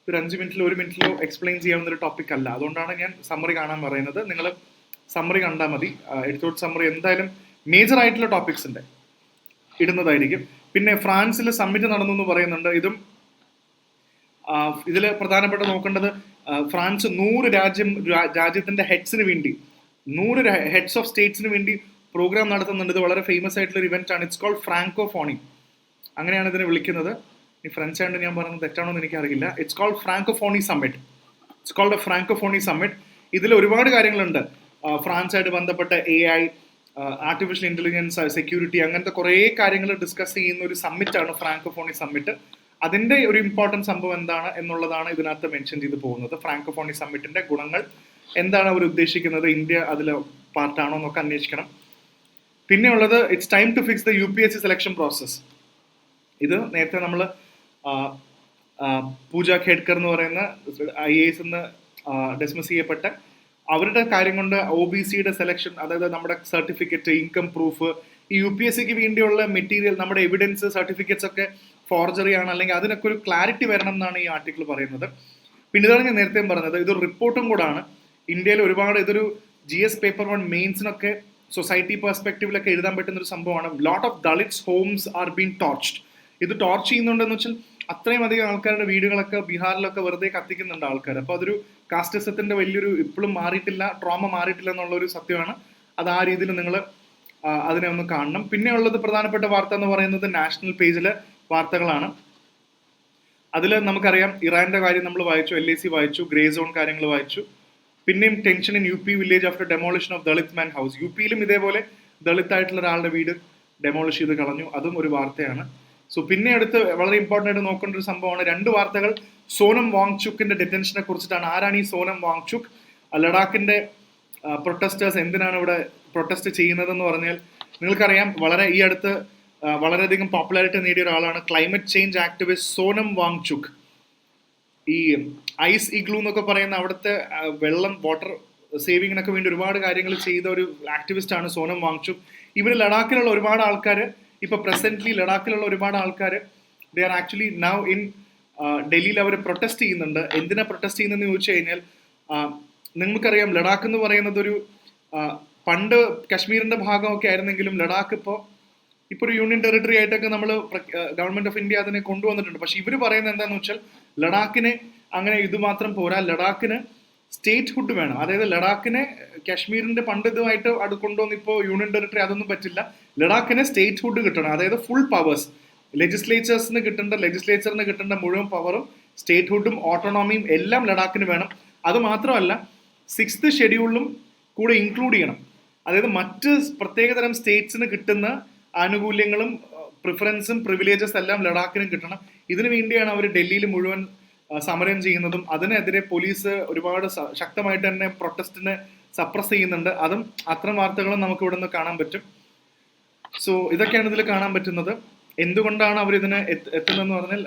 ഒരു 5 മിനിറ്റിലോ 1 മിനിറ്റിലോ എക്സ്പ്ലെയിൻ ചെയ്യാവുന്ന ഒരു ടോപ്പിക് അല്ല. അതുകൊണ്ടാണ് ഞാൻ സമ്മറി കാണാൻ പറയുന്നത്. നിങ്ങൾ സമ്മറി കണ്ടാൽ മതി. എഡിറ്റോഡ് സമ്മറി എന്തായാലും മേജർ ആയിട്ടുള്ള ടോപ്പിക്സിന്റെ ഇടുന്നതായിരിക്കും. പിന്നെ ഫ്രാൻസിൽ സമ്മിറ്റ് നടന്നു എന്ന് പറയുന്നുണ്ട്. ഇതിൽ പ്രധാനപ്പെട്ട നോക്കേണ്ടത് ഫ്രാൻസ് 100 രാജ്യത്തിന്റെ ഹെഡ്സിന് വേണ്ടി 100 ഹെഡ്സ് ഓഫ് സ്റ്റേറ്റ്സിന് വേണ്ടി പ്രോഗ്രാം നടത്തുന്നുണ്ട്. ഇത് വളരെ ഫേമസ് ആയിട്ടുള്ള ഒരു ഇവന്റ് ആണ്. ഇറ്റ്സ് കോൾഡ് ഫ്രാങ്കോഫോണി, അങ്ങനെയാണ് ഇതിനെ വിളിക്കുന്നത്. ഈ ഫ്രഞ്ച് ആയിട്ട് ഞാൻ പറയുന്നത് തെറ്റാണോ എന്ന് എനിക്കറിയില്ല. It's called francophonie summit. It's called a francophonie summit. ഇതിൽ ഒരുപാട് കാര്യങ്ങളുണ്ട്. ഫ്രാൻസായിട്ട് ബന്ധപ്പെട്ട AI, ആർട്ടിഫിഷ്യൽ ഇന്റലിജൻസ്, സെക്യൂരിറ്റി, അങ്ങനത്തെ കുറേ കാര്യങ്ങൾ ഡിസ്കസ് ചെയ്യുന്ന ഒരു സമ്മിറ്റാണ് ഫ്രാങ്കോഫോണി സമ്മിറ്റ്. അതിന്റെ ഒരു ഇമ്പോർട്ടൻറ്റ് സംഭവം എന്താണ് എന്നുള്ളതാണ് ഇതിനകത്ത് മെൻഷൻ ചെയ്ത് പോകുന്നത്. ഫ്രാങ്കോഫോണി സമ്മിറ്റിന്റെ ഗുണങ്ങൾ എന്താണ് അവർ ഉദ്ദേശിക്കുന്നത്, ഇന്ത്യ അതിൽ പാർട്ടാണോ എന്നൊക്കെ അന്വേഷിക്കണം. പിന്നെ ഉള്ളത് it's time to fix the UPSC selection process. ഇത് നേരത്തെ നമ്മൾ പൂജ ഖേഡ്കർ എന്ന് പറയുന്ന IAS എന്ന് ഡിസ്മിസ് ചെയ്യപ്പെട്ട അവരുടെ കാര്യം കൊണ്ട് OBCയുടെ സെലക്ഷൻ, അതായത് നമ്മുടെ സർട്ടിഫിക്കറ്റ്, ഇൻകം പ്രൂഫ്, ഈ UPSCക്ക് വേണ്ടിയുള്ള മെറ്റീരിയൽ, നമ്മുടെ എവിഡൻസ്, സർട്ടിഫിക്കറ്റ്സ് ഒക്കെ ഫോർജറി ആണ്, അല്ലെങ്കിൽ അതിനൊക്കെ ഒരു ക്ലാരിറ്റി വരണം എന്നാണ് ഈ ആർട്ടിക്കിൾ പറയുന്നത്. പിന്നെ ഇതാണ് ഞാൻ നേരത്തെയും പറഞ്ഞത്, ഇതൊരു റിപ്പോർട്ടും കൂടാണ്. ഇന്ത്യയിൽ ഒരുപാട് ഇതൊരു GS പേപ്പർ 1 മെയിൻസിനൊക്കെ സൊസൈറ്റി പെർസ്പെക്റ്റീവിലൊക്കെ എഴുതാൻ പറ്റുന്ന ഒരു സംഭവമാണ്. Lot of Dalits homes are been torched. ഇത് ടോർച്ച് ചെയ്യുന്നുണ്ടെന്ന് വെച്ചാൽ അത്രയും അധികം ആൾക്കാരുടെ വീടുകളൊക്കെ ബീഹാറിലൊക്കെ വെറുതെ കത്തിക്കുന്നുണ്ട് ആൾക്കാർ. അപ്പോൾ അതൊരു കാസ്റ്റിസത്തിന്റെ വലിയൊരു ഇപ്പോഴും മാറിയിട്ടില്ല, ട്രോമ മാറിയിട്ടില്ല എന്നുള്ള ഒരു സത്യമാണ്. അത് ആ രീതിയിൽ നിങ്ങൾ അതിനെ ഒന്ന് കാണണം. പിന്നെ ഉള്ളത് പ്രധാനപ്പെട്ട വാർത്ത എന്ന് പറയുന്നത് നാഷണൽ പേജിലെ വാർത്തകളാണ്. അതിൽ നമുക്കറിയാം ഇറാന്റെ കാര്യം നമ്മൾ വായിച്ചു, LAC വായിച്ചു, ഗ്രേ സോൺ കാര്യങ്ങൾ വായിച്ചു. പിന്നെയും tension in UP village after demolition of Dalit man house. UPയിലും ഇതേപോലെ ദളിത് ആയിട്ടുള്ള ഒരാളുടെ വീട് ഡെമോളിഷ് ചെയ്ത് കളഞ്ഞു, അതും ഒരു വാർത്തയാണ്. സോ പിന്നെ അടുത്ത് വളരെ ഇമ്പോർട്ടൻ്റ് ആയിട്ട് നോക്കേണ്ട ഒരു സംഭവമാണ് 2 വാർത്തകൾ. സോനം വാങ്ചുക്കിന്റെ ഡിറ്റൻഷനെ കുറിച്ചിട്ടാണ്. ആരാണ് ഈ സോനം വാങ്ചുക്ക്? ലഡാക്കിന്റെ പ്രൊട്ടസ്റ്റേഴ്സ് എന്തിനാണ് ഇവിടെ പ്രൊട്ടസ്റ്റ് ചെയ്യുന്നതെന്ന് പറഞ്ഞാൽ നിങ്ങൾക്കറിയാം, വളരെ ഈ അടുത്ത് വളരെയധികം പോപ്പുലാരിറ്റി നേടിയ ഒരാളാണ് climate change activist Sonam Wangchuk. ഈ ഐസ് ഇഗ്ലൂ എന്നൊക്കെ പറയുന്ന അവിടുത്തെ വെള്ളം, വാട്ടർ സേവിങ്ങിനൊക്കെ വേണ്ടി ഒരുപാട് കാര്യങ്ങൾ ചെയ്ത ഒരു ആക്ടിവിസ്റ്റ് ആണ് സോനം വാങ്ചുക്ക്. ഇവർ ലഡാക്കിലുള്ള ഒരുപാട് ആൾക്കാർ, ഇപ്പൊ പ്രസന്റ്ലി ലഡാക്കിലുള്ള ഒരുപാട് ആൾക്കാർ they are actually now in ഡൽഹിയിൽ അവർ പ്രൊട്ടസ്റ്റ് ചെയ്യുന്നുണ്ട്. എന്തിനാ പ്രൊട്ടസ്റ്റ് ചെയ്യുന്നതെന്ന് ചോദിച്ചു കഴിഞ്ഞാൽ, നിങ്ങൾക്കറിയാം ലഡാക്ക് എന്ന് പറയുന്നത് ഒരു പണ്ട് കശ്മീരിന്റെ ഭാഗമൊക്കെ ആയിരുന്നെങ്കിലും ലഡാക്ക് ഇപ്പോൾ ഒരു യൂണിയൻ ടെറിട്ടറി ആയിട്ടൊക്കെ നമ്മൾ ഗവൺമെന്റ് ഓഫ് ഇന്ത്യ അതിനെ കൊണ്ടുവന്നിട്ടുണ്ട്. പക്ഷെ ഇവർ പറയുന്നത് എന്താണെന്ന് വെച്ചാൽ ലഡാക്കിന് അങ്ങനെ ഇത് മാത്രം പോരാ, ലഡാക്കിന് സ്റ്റേറ്റ് ഹുഡ് വേണം. അതായത് ലഡാക്കിനെ കാശ്മീരിന്റെ പണ്ട് ഇതുമായിട്ട് അത് കൊണ്ടുവന്ന് ഇപ്പോൾ യൂണിയൻ ടെറിട്ടറി അതൊന്നും പറ്റില്ല. ലഡാക്കിന് സ്റ്റേറ്റ് ഹുഡ് കിട്ടണം, അതായത് ഫുൾ പവേഴ്സ്. ലെജിസ്ലേച്ചറിന് കിട്ടേണ്ട മുഴുവൻ പവറും സ്റ്റേറ്റ് ഹുഡും ഓട്ടോണോമിയും എല്ലാം ലഡാക്കിന് വേണം. അത് മാത്രമല്ല 6th ഷെഡ്യൂളിലും കൂടെ ഇൻക്ലൂഡ് ചെയ്യണം. അതായത് മറ്റ് പ്രത്യേകതരം സ്റ്റേറ്റ്സിന് കിട്ടുന്ന ആനുകൂല്യങ്ങളും പ്രിഫറൻസും പ്രിവിലേജസ് എല്ലാം ലഡാക്കിനും കിട്ടണം. ഇതിനു വേണ്ടിയാണ് അവർ ഡൽഹിയിൽ മുഴുവൻ സമരം ചെയ്യുന്നതും. അതിനെതിരെ പോലീസ് ഒരുപാട് ശക്തമായിട്ട് തന്നെ പ്രൊട്ടസ്റ്റിനെ സപ്രസ് ചെയ്യുന്നുണ്ട്. അതും അത്തരം വാർത്തകളും നമുക്ക് ഇവിടെ നിന്ന് കാണാൻ പറ്റും. സോ ഇതൊക്കെയാണ് ഇതിൽ കാണാൻ പറ്റുന്നത്. എന്തുകൊണ്ടാണ് അവർ ഇതിനെ എത്തുന്നതെന്ന് പറഞ്ഞാൽ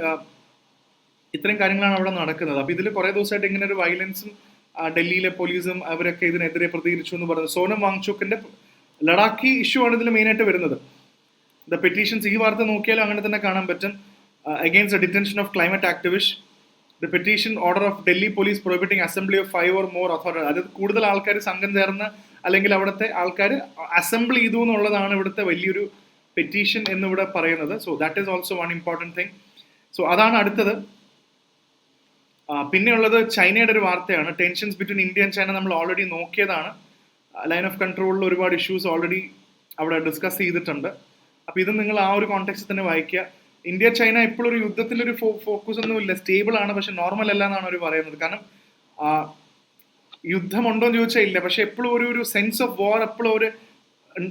ഇത്തരം കാര്യങ്ങളാണ് അവിടെ നടക്കുന്നത്. അപ്പൊ ഇതിൽ കുറെ ദിവസമായിട്ട് ഇങ്ങനെ ഒരു വയലൻസും ഡൽഹിയിലെ പോലീസും അവരൊക്കെ ഇതിനെതിരെ പ്രതികരിച്ചു എന്ന് പറയുന്നത്. സോനം വാങ്ചുക്കിന്റെ ലഡാക്കി ഇഷ്യൂ ആണ് ഇതിൽ മെയിനായിട്ട് വരുന്നത്. ദ പെറ്റീഷൻസ്, ഈ വാർത്ത നോക്കിയാലും അങ്ങനെ തന്നെ കാണാൻ പറ്റും. Against the detention of climate activist, the petition order of Delhi police prohibiting assembly of 5 or more authority. അതായത് കൂടുതൽ ആൾക്കാർ സംഘം ചേർന്ന് അല്ലെങ്കിൽ അവിടുത്തെ ആൾക്കാർ അസംബിൾ ചെയ്തു എന്നുള്ളതാണ് ഇവിടുത്തെ വലിയൊരു പെറ്റീഷൻ എന്നിവിടെ പറയുന്നത്. So that is also one important thing. So അതാണ് അടുത്തത്. പിന്നെയുള്ളത് ചൈനയുടെ ഒരു വാർത്തയാണ്. Tensions between India and China നമ്മൾ ഓൾറെഡി നോക്കിയതാണ്. ലൈൻ ഓഫ് കൺട്രോളിൽ ഒരുപാട് ഇഷ്യൂസ് ഓൾറെഡി അവിടെ ഡിസ്കസ് ചെയ്തിട്ടുണ്ട്. അപ്പോൾ ഇത് നിങ്ങൾ ആ ഒരു കോണ്ടെക്സ്റ്റ് തന്നെ വായിക്കുക. ഇന്ത്യ ചൈന ഇപ്പോഴും ഒരു യുദ്ധത്തിലൊരു ഫോക്കസ് ഒന്നുമില്ല, സ്റ്റേബിൾ ആണ്, പക്ഷെ നോർമൽ അല്ല എന്നാണ് അവർ പറയുന്നത്. കാരണം യുദ്ധമുണ്ടോ എന്ന് ചോദിച്ചാൽ ഇല്ല, പക്ഷെ എപ്പോഴും ഒരു സെൻസ് ഓഫ് വാർ എപ്പോഴും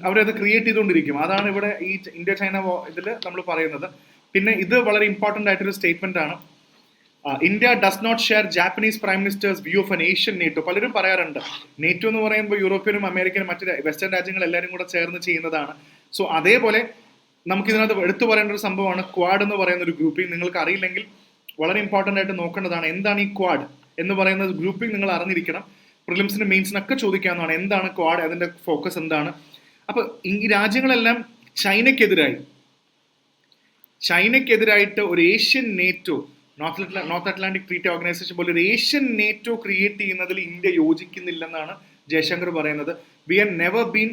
അവരത് ക്രിയേറ്റ് ചെയ്തുകൊണ്ടിരിക്കും. അതാണ് ഇവിടെ ഈ ഇന്ത്യ ചൈന ഇതിൽ നമ്മൾ പറയുന്നത്. പിന്നെ ഇത് വളരെ ഇമ്പോർട്ടൻ്റ് ആയിട്ടൊരു സ്റ്റേറ്റ്മെന്റ് ആണ്. India does not share Japanese prime minister's view of an Asian NATO. പലരും പറയാറുണ്ട് നേറ്റോ എന്ന് പറയുമ്പോൾ യൂറോപ്യനും അമേരിക്കനും മറ്റ് വെസ്റ്റേൺ രാജ്യങ്ങൾ എല്ലാവരും കൂടെ ചേർന്ന് ചെയ്യുന്നതാണ്. സോ അതേപോലെ നമുക്കിതിനകത്ത് എടുത്തു പറയേണ്ട ഒരു സംഭവമാണ് ക്വാഡ് എന്ന് പറയുന്ന ഒരു ഗ്രൂപ്പിംഗ്. നിങ്ങൾക്ക് അറിയില്ലെങ്കിൽ വളരെ ഇമ്പോർട്ടൻ്റ് ആയിട്ട് നോക്കേണ്ടതാണ്. എന്താണ് ഈ ക്വാഡ് എന്ന് പറയുന്ന ഗ്രൂപ്പിംഗ് നിങ്ങൾ അറിഞ്ഞിരിക്കണം. പ്രിലിംസിന് മെയിൻസിനൊക്കെ ചോദിക്കാവുന്നതാണ്. എന്താണ് ക്വാഡ്, അതിന്റെ ഫോക്കസ് എന്താണ്. അപ്പൊ ഈ രാജ്യങ്ങളെല്ലാം ചൈനയ്ക്കെതിരായിട്ട് ഒരു Asian NATO, north Atlantic treaty organisation പോലെ ഒരു ഏഷ്യൻ നേറ്റോ ക്രിയേറ്റ് ചെയ്യുന്നതിൽ ഇന്ത്യ യോജിക്കുന്നില്ലെന്നാണ് ജയശങ്കർ പറയുന്നത്. We have never been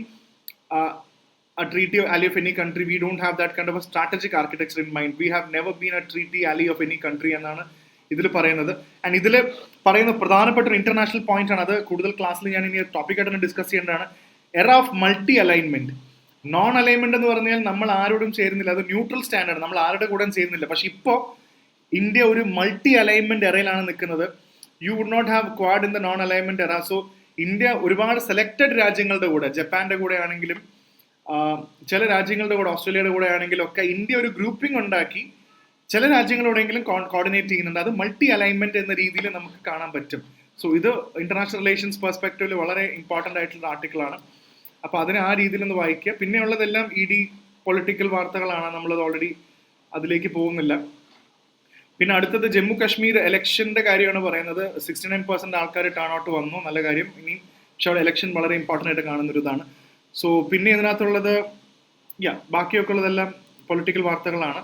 a treaty ally of any country. We don't have that kind of a strategic architecture in mind. We have never been a treaty ally of any country എന്നാണ് ഇതിൽ പറയുന്നത്. And ഇതിൽ പറയുന്ന പ്രധാനപ്പെട്ട ഒരു international point ആണ്. അത് കൂടുതൽ ക്ലാസ്സിൽ ഞാൻ ഇനി ടോപ്പിക് ആയിട്ട് ഡിസ്കസ് ചെയ്യേണ്ടതാണ്. എറ of multi alignment. Non alignment എന്ന് പറഞ്ഞാൽ നമ്മൾ ആരോടും ചേരുന്നില്ല, അത് ന്യൂട്രൽ സ്റ്റാൻഡാണ്, നമ്മൾ ആരുടെ കൂടെ ചേരുന്നില്ല. പക്ഷെ ഇപ്പോൾ ഇന്ത്യ ഒരു മൾട്ടി അലൈൻമെന്റ് എറയിലാണ് നിൽക്കുന്നത്. You would not have Quad in the non alignment era. So India ഒരുപാട് സെലക്ടഡ് രാജ്യങ്ങളുടെ കൂടെ, ജപ്പാന്റെ കൂടെ ആണെങ്കിലും ചില രാജ്യങ്ങളുടെ കൂടെ, ഓസ്ട്രേലിയയുടെ കൂടെ ആണെങ്കിലും ഒക്കെ ഇന്ത്യ ഒരു ഗ്രൂപ്പിംഗ് ഉണ്ടാക്കി ചില രാജ്യങ്ങളോടെങ്കിലും കോർഡിനേറ്റ് ചെയ്യുന്നുണ്ട്. അത് മൾട്ടി അലൈൻമെന്റ് എന്ന രീതിയിൽ നമുക്ക് കാണാൻ പറ്റും. സോ ഇത് ഇന്റർനാഷണൽ റിലേഷൻസ് പെർസ്പെക്റ്റീവിൽ വളരെ ഇമ്പോർട്ടൻ്റ് ആയിട്ടുള്ള ആർട്ടിക്കിളാണ്. അപ്പോൾ അതിനെ ആ രീതിയിൽ ഒന്ന് വായിക്കുക. പിന്നെയുള്ളതെല്ലാം പൊളിറ്റിക്കൽ വാർത്തകളാണ്, നമ്മളത് ഓൾറെഡി അതിലേക്ക് പോകുന്നില്ല. പിന്നെ അടുത്തത് ജമ്മു കാശ്മീർ ഇലക്ഷന്റെ കാര്യമാണ് പറയുന്നത്. 69% ആൾക്കാർ ടേൺ ഔട്ട് വന്നു, നല്ല കാര്യം. ഇനി പക്ഷെ അവിടെ ഇലക്ഷൻ വളരെ ഇമ്പോർട്ടൻ്റ് ആയിട്ട് കാണുന്നൊരു ഇതാണ്. സോ പിന്നെ ഇതിനകത്തുള്ളത് ബാക്കിയൊക്കെ ഉള്ളതെല്ലാം പൊളിറ്റിക്കൽ വാർത്തകളാണ്.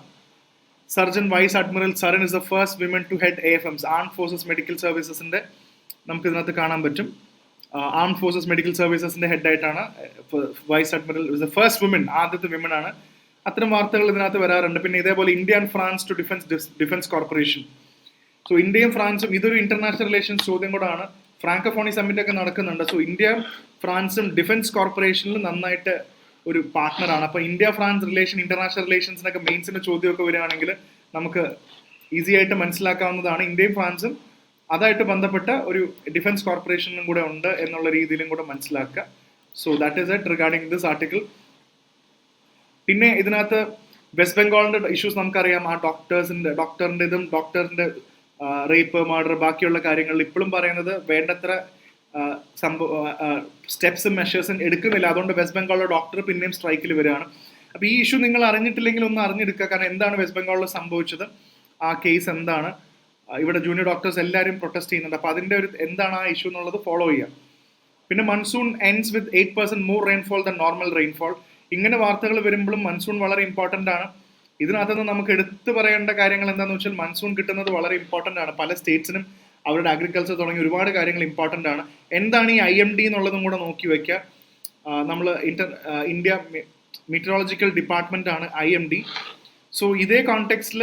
Surgeon vice admiral Saran is the first women to head AFMs, armed forces medical സർവീസസിന്റെ നമുക്ക് ഇതിനകത്ത് കാണാൻ പറ്റും. ആംഡ് ഫോഴ്സസ് മെഡിക്കൽ സർവീസസിന്റെ ഹെഡായിട്ടാണ് vice admiral, is the first women, ആദ്യത്തെ വിമൻ ആണ്. അത്തരം വാർത്തകൾ ഇതിനകത്ത് വരാറുണ്ട്. പിന്നെ ഇതേപോലെ India and France to defence corporation. So ഇന്ത്യയും ഫ്രാൻസും, ഇതൊരു ഇന്റർനാഷണൽ റിലേഷൻസ് ചോദ്യം കൂടാണ്. ഫ്രാങ്കോഫോണി സമ്മിറ്റ് ഒക്കെ നടക്കുന്നുണ്ട്. സോ ഇന്ത്യ ഫ്രാൻസും ഡിഫൻസ് കോർപ്പറേഷനിൽ നന്നായിട്ട് ഒരു പാർട്ട്ണറാണ്. അപ്പോൾ ഇന്ത്യ ഫ്രാൻസ് റിലേഷൻ, ഇന്റർനാഷണൽ റിലേഷൻസിനൊക്കെ മെയിൻസിന്റെ ചോദ്യമൊക്കെ വരികയാണെങ്കിൽ നമുക്ക് ഈസി ആയിട്ട് മനസ്സിലാക്കാവുന്നതാണ്. ഇന്ത്യയും ഫ്രാൻസും അതായിട്ട് ബന്ധപ്പെട്ട ഒരു ഡിഫൻസ് കോർപ്പറേഷനും കൂടെ ഉണ്ട് എന്നുള്ള രീതിയിലും കൂടെ മനസ്സിലാക്കുക. So that is it regarding this article. പിന്നെ ഇതിനകത്ത് വെസ്റ്റ് ബംഗാളിന്റെ ഇഷ്യൂസ് നമുക്കറിയാം. ആ ഡോക്ടറിന്റെ റേപ്പ്, മർഡർ, ബാക്കിയുള്ള കാര്യങ്ങളിൽ ഇപ്പോഴും പറയുന്നത് വേണ്ടത്ര സ്റ്റെപ്സും മെഷേഴ്സും എടുക്കുന്നില്ല. അതുകൊണ്ട് വെസ്റ്റ് ബംഗാളിലെ ഡോക്ടർ പിന്നെയും സ്ട്രൈക്കിൽ വരികയാണ്. അപ്പോൾ ഈ ഇഷ്യൂ നിങ്ങൾ അറിഞ്ഞിട്ടില്ലെങ്കിൽ ഒന്ന് അറിഞ്ഞെടുക്കുക. കാരണം എന്താണ് വെസ്റ്റ് ബംഗാളിൽ സംഭവിച്ചത്, ആ കേസ് എന്താണ്, ഇവിടെ ജൂനിയർ ഡോക്ടേഴ്സ് എല്ലാവരും പ്രൊട്ടസ്റ്റ് ചെയ്യുന്നുണ്ട്. അപ്പോൾ അതിൻ്റെ ഒരു എന്താണ് ആ ഇഷ്യൂ എന്നുള്ളത് ഫോളോ ചെയ്യാം. പിന്നെ monsoon ends with 8% more rainfall than normal rainfall. ഇങ്ങനെ വാർത്തകൾ വരുമ്പോഴും മൺസൂൺ വളരെ ഇമ്പോർട്ടൻ്റ് ആണ്. ഇതിനകത്തുനിന്ന് നമുക്ക് എടുത്തു പറയേണ്ട കാര്യങ്ങൾ എന്താണെന്ന് വെച്ചാൽ മൺസൂൺ കിട്ടുന്നത് വളരെ ഇമ്പോർട്ടൻ്റ് ആണ്. പല സ്റ്റേറ്റ്സിനും അവരുടെ അഗ്രികൾച്ചർ തുടങ്ങി ഒരുപാട് കാര്യങ്ങൾ ഇമ്പോർട്ടൻ്റ് ആണ്. എന്താണ് ഈ IMD എന്നുള്ളതും കൂടെ നോക്കി വയ്ക്കുക. നമ്മൾ ഇന്ത്യ മീറ്ററോളജിക്കൽ ഡിപ്പാർട്ട്മെന്റ് ആണ് IMD. സോ ഇതേ കോണ്ടെക്സ്റ്റിൽ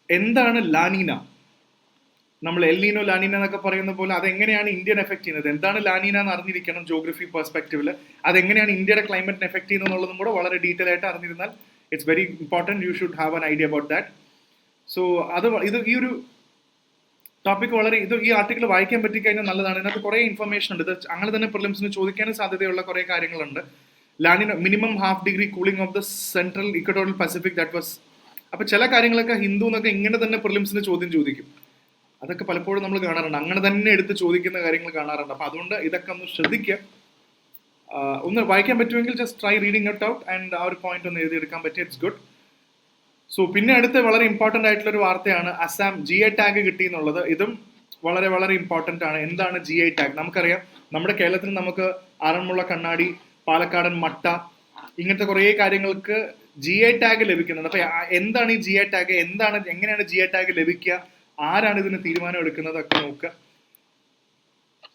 എന്താണ് ലാനീന, നമ്മൾ എൽനീനോ ലാനീന എന്നൊക്കെ പറയുന്ന പോലെ അതെങ്ങനെയാണ് ഇന്ത്യൻ എഫക്ട് ചെയ്യുന്നത്, എന്താണ് ലാനീന എന്ന് അറിഞ്ഞിരിക്കണം ജോഗ്രഫി പെർസ്പെക്റ്റീവിൽ. അതെങ്ങനെയാണ് ഇന്ത്യയുടെ ക്ലൈമറ്റിനെ എഫക്ട് ചെയ്യുന്നത് എന്നുള്ളതും കൂടെ വളരെ ഡീറ്റെയിൽ ആയിട്ട് അറിഞ്ഞിരുന്നാൽ it's very important. You should have an idea about that. So ഈ ഒരു ടോപ്പിക് ഈ ആർട്ടിക്കിൾ വായിക്കാൻ പറ്റിക്കഴിഞ്ഞാൽ നല്ലതാണ്. ഇതിനകത്ത് കുറേ ഇൻഫർമേഷൻ ഉണ്ട്. ഇത് അങ്ങനെ തന്നെ പ്രിലിംസിന് ചോദിക്കാനും സാധ്യതയുള്ള കുറേ കാര്യങ്ങളുണ്ട്. La Nina minimum ½ cooling of the central equatorial Pacific that was. അപ്പോൾ ചില കാര്യങ്ങളൊക്കെ ഹിന്ദു എന്നൊക്കെ ഇങ്ങനെ തന്നെ പ്രിലിംസിന് ചോദിക്കും. അതൊക്കെ പലപ്പോഴും നമ്മൾ കാണാറുണ്ട്, അങ്ങനെ തന്നെ എടുത്ത് ചോദിക്കുന്ന കാര്യങ്ങൾ കാണാറുണ്ട്. അപ്പോൾ അതുകൊണ്ട് ഇതൊക്കെ ഒന്ന് ശ്രദ്ധിക്കുക. ഒന്ന് വായിക്കാൻ പറ്റുമെങ്കിൽ just try reading it out and ആ ഒരു പോയിന്റ് ഒന്ന് എഴുതിയെടുക്കാൻ പറ്റിയ ഇറ്റ്സ് ഗുഡ്. സോ പിന്നെ അടുത്ത വളരെ ഇമ്പോർട്ടൻ്റ് ആയിട്ടുള്ള ഒരു വാർത്തയാണ് അസാം GI ടാഗ് കിട്ടി എന്നുള്ളത്. ഇതും വളരെ വളരെ ഇമ്പോർട്ടൻ്റ് ആണ്. എന്താണ് GI ടാഗ്? നമുക്കറിയാം, നമ്മുടെ കേരളത്തിൽ നമുക്ക് ആറന്മുള കണ്ണാടി, പാലക്കാടൻ മട്ട, ഇങ്ങനത്തെ കുറേ കാര്യങ്ങൾക്ക് GI ടാഗ് ലഭിക്കുന്നുണ്ട്. അപ്പോൾ എന്താണ് ഈ GI ടാഗ്, എങ്ങനെയാണ് GI ടാഗ് ലഭിക്കുക, ആരാണ് ഇതിന് തീരുമാനം എടുക്കുന്നത് ഒക്കെ നോക്കുക.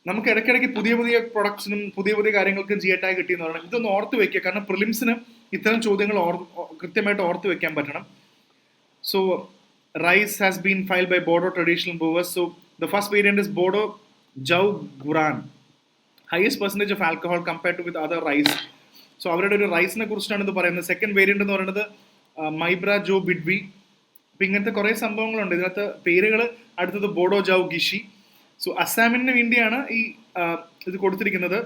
നമുക്ക് ഇടയ്ക്കിടയ്ക്ക് പുതിയ പുതിയ പ്രൊഡക്ട്സിനും പുതിയ പുതിയ കാര്യങ്ങൾക്കും GI ടാഗ് കിട്ടിയെന്ന് പറയണം. ഇതൊന്ന് ഓർത്ത് വെക്കുക, കാരണം പ്രിലിംസിന് ഇത്തരം ചോദ്യങ്ങൾ കൃത്യമായിട്ട് ഓർത്ത് വെക്കാൻ പറ്റണം. So rice has been filed by Bodo traditional brewers. So the first variant is Bodo Jou Gwran, highest percentage of alcohol compared to with other rice. So അവരുടെ ഒരു റൈസിനെ കുറിച്ചാണ് ഇത് പറയുന്നത്. സെക്കൻഡ് വേരിയന്റ് എന്ന് പറയുന്നത് മൈബ്ര ജോ ബിഡ്വി. അപ്പം ഇങ്ങനത്തെ കുറേ സംഭവങ്ങളുണ്ട് ഇതിനകത്ത് പേരുകൾ. അടുത്തത് ബോഡോ ജൗ ഗിഷി. സോ അസാമിന് വേണ്ടിയാണ് ഇത് കൊടുത്തിരിക്കുന്നത്.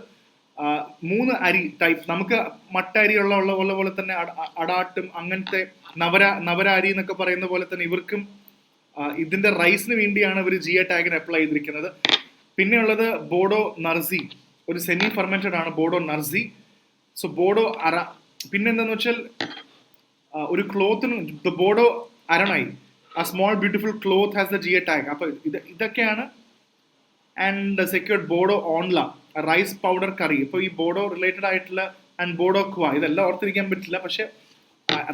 3 അരി ടൈപ്പ്, നമുക്ക് മട്ട അരി ഉള്ള പോലെ തന്നെ അടാട്ടും അങ്ങനത്തെ നവര അരി എന്നൊക്കെ പറയുന്ന പോലെ തന്നെ ഇവർക്കും ഇതിന്റെ റൈസിന് വേണ്ടിയാണ് ഇവർ GI ടാഗിന് അപ്ലൈ ചെയ്തിരിക്കുന്നത്. പിന്നെയുള്ളത് ബോഡോ നർസി, ഒരു സെമി ഫെർമെന്റഡ് ആണ് ബോഡോ നർസി. സോ ബോഡോ അര. പിന്നെന്താന്ന് വെച്ചാൽ ഒരു ക്ലോത്തിന് ബോഡോ അരണായി, ആ small beautiful cloth has the GI tag. അപ്പൊ ഇതൊക്കെയാണ് and secured Bodo Onla rice powder curry. ഇപ്പോൾ ഈ ബോഡോ റിലേറ്റഡ് ആയിട്ടുള്ള ആൻഡ് ബോഡോ ക്വ ഇതെല്ലാം ഓർത്തിരിക്കാൻ പറ്റില്ല, പക്ഷെ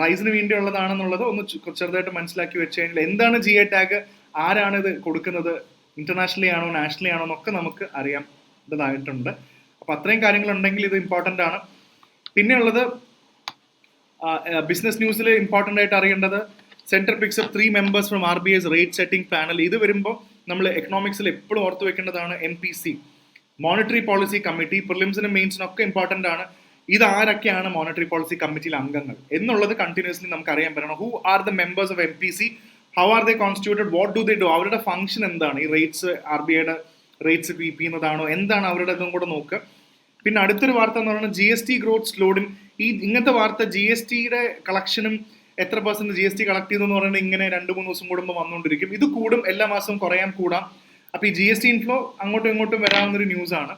റൈസിന് വേണ്ടിയുള്ളതാണെന്നുള്ളത് ഒന്ന് ചെറുതായിട്ട് മനസ്സിലാക്കി വെച്ച് കഴിഞ്ഞാൽ എന്താണ് GI ടാഗ്, ആരാണ് ഇത് കൊടുക്കുന്നത്, ഇന്റർനാഷണലി ആണോ നാഷണലി ആണോ എന്നൊക്കെ നമുക്ക് അറിയാത്തതായിട്ടുണ്ട്. അപ്പോൾ അത്രയും കാര്യങ്ങളുണ്ടെങ്കിൽ ഇത് ഇമ്പോർട്ടൻ്റ് ആണ്. പിന്നെയുള്ളത് ബിസിനസ് ന്യൂസിൽ ഇമ്പോർട്ടൻ്റ് ആയിട്ട് അറിയേണ്ടത് central pics up 3 members from RBI's rate setting panel. ഇത് വരുമ്പോൾ നമ്മൾ എക്കണോമിക്സിൽ എപ്പോഴും ഓർത്ത് വെക്കേണ്ടതാണ് MPC, മോണിറ്ററി പോളിസി കമ്മിറ്റി. പ്രിലിംസിനും മെയിൻസിനും ഒക്കെ ഇമ്പോർട്ടൻ്റ് ആണ്. ഇത് ആരൊക്കെയാണ് മോണിറ്ററി പോളിസി കമ്മിറ്റിയിലെ അംഗങ്ങൾ എന്നുള്ളത് കണ്ടിന്യൂസ്ലി നമുക്ക് അറിയാൻ പറ്റണം. Who are the members of MPC, how are they constituted, what do they do, അവരുടെ ഫംഗ്ഷൻ എന്താണ്, ഈ റേറ്റ്സ് RBIയുടെ റേറ്റ്സ് കീപ്പ് ചെയ്യുന്നതാണോ എന്താണ് അവരുടെ ഇതും കൂടെ നോക്കുക. പിന്നെ അടുത്തൊരു വാർത്ത എന്ന് പറയുന്നത് GST ഗ്രോത്ത് സ്ലോഡിൻ. ഈ ഇങ്ങനത്തെ വാർത്ത GSTയുടെ കളക്ഷനും എത്ര % GST കളക്ട് ചെയ്തെന്ന് പറയുന്നത് ഇങ്ങനെ 2-3 ദിവസം കൂടുമ്പോൾ വന്നുകൊണ്ടിരിക്കും. ഇത് കൂടും, എല്ലാ മാസവും കൂടാം. അപ്പോൾ ഈ GST ഇൻഫ്ലോ അങ്ങോട്ടും ഇങ്ങോട്ടും വരാവുന്നൊരു ന്യൂസാണ്.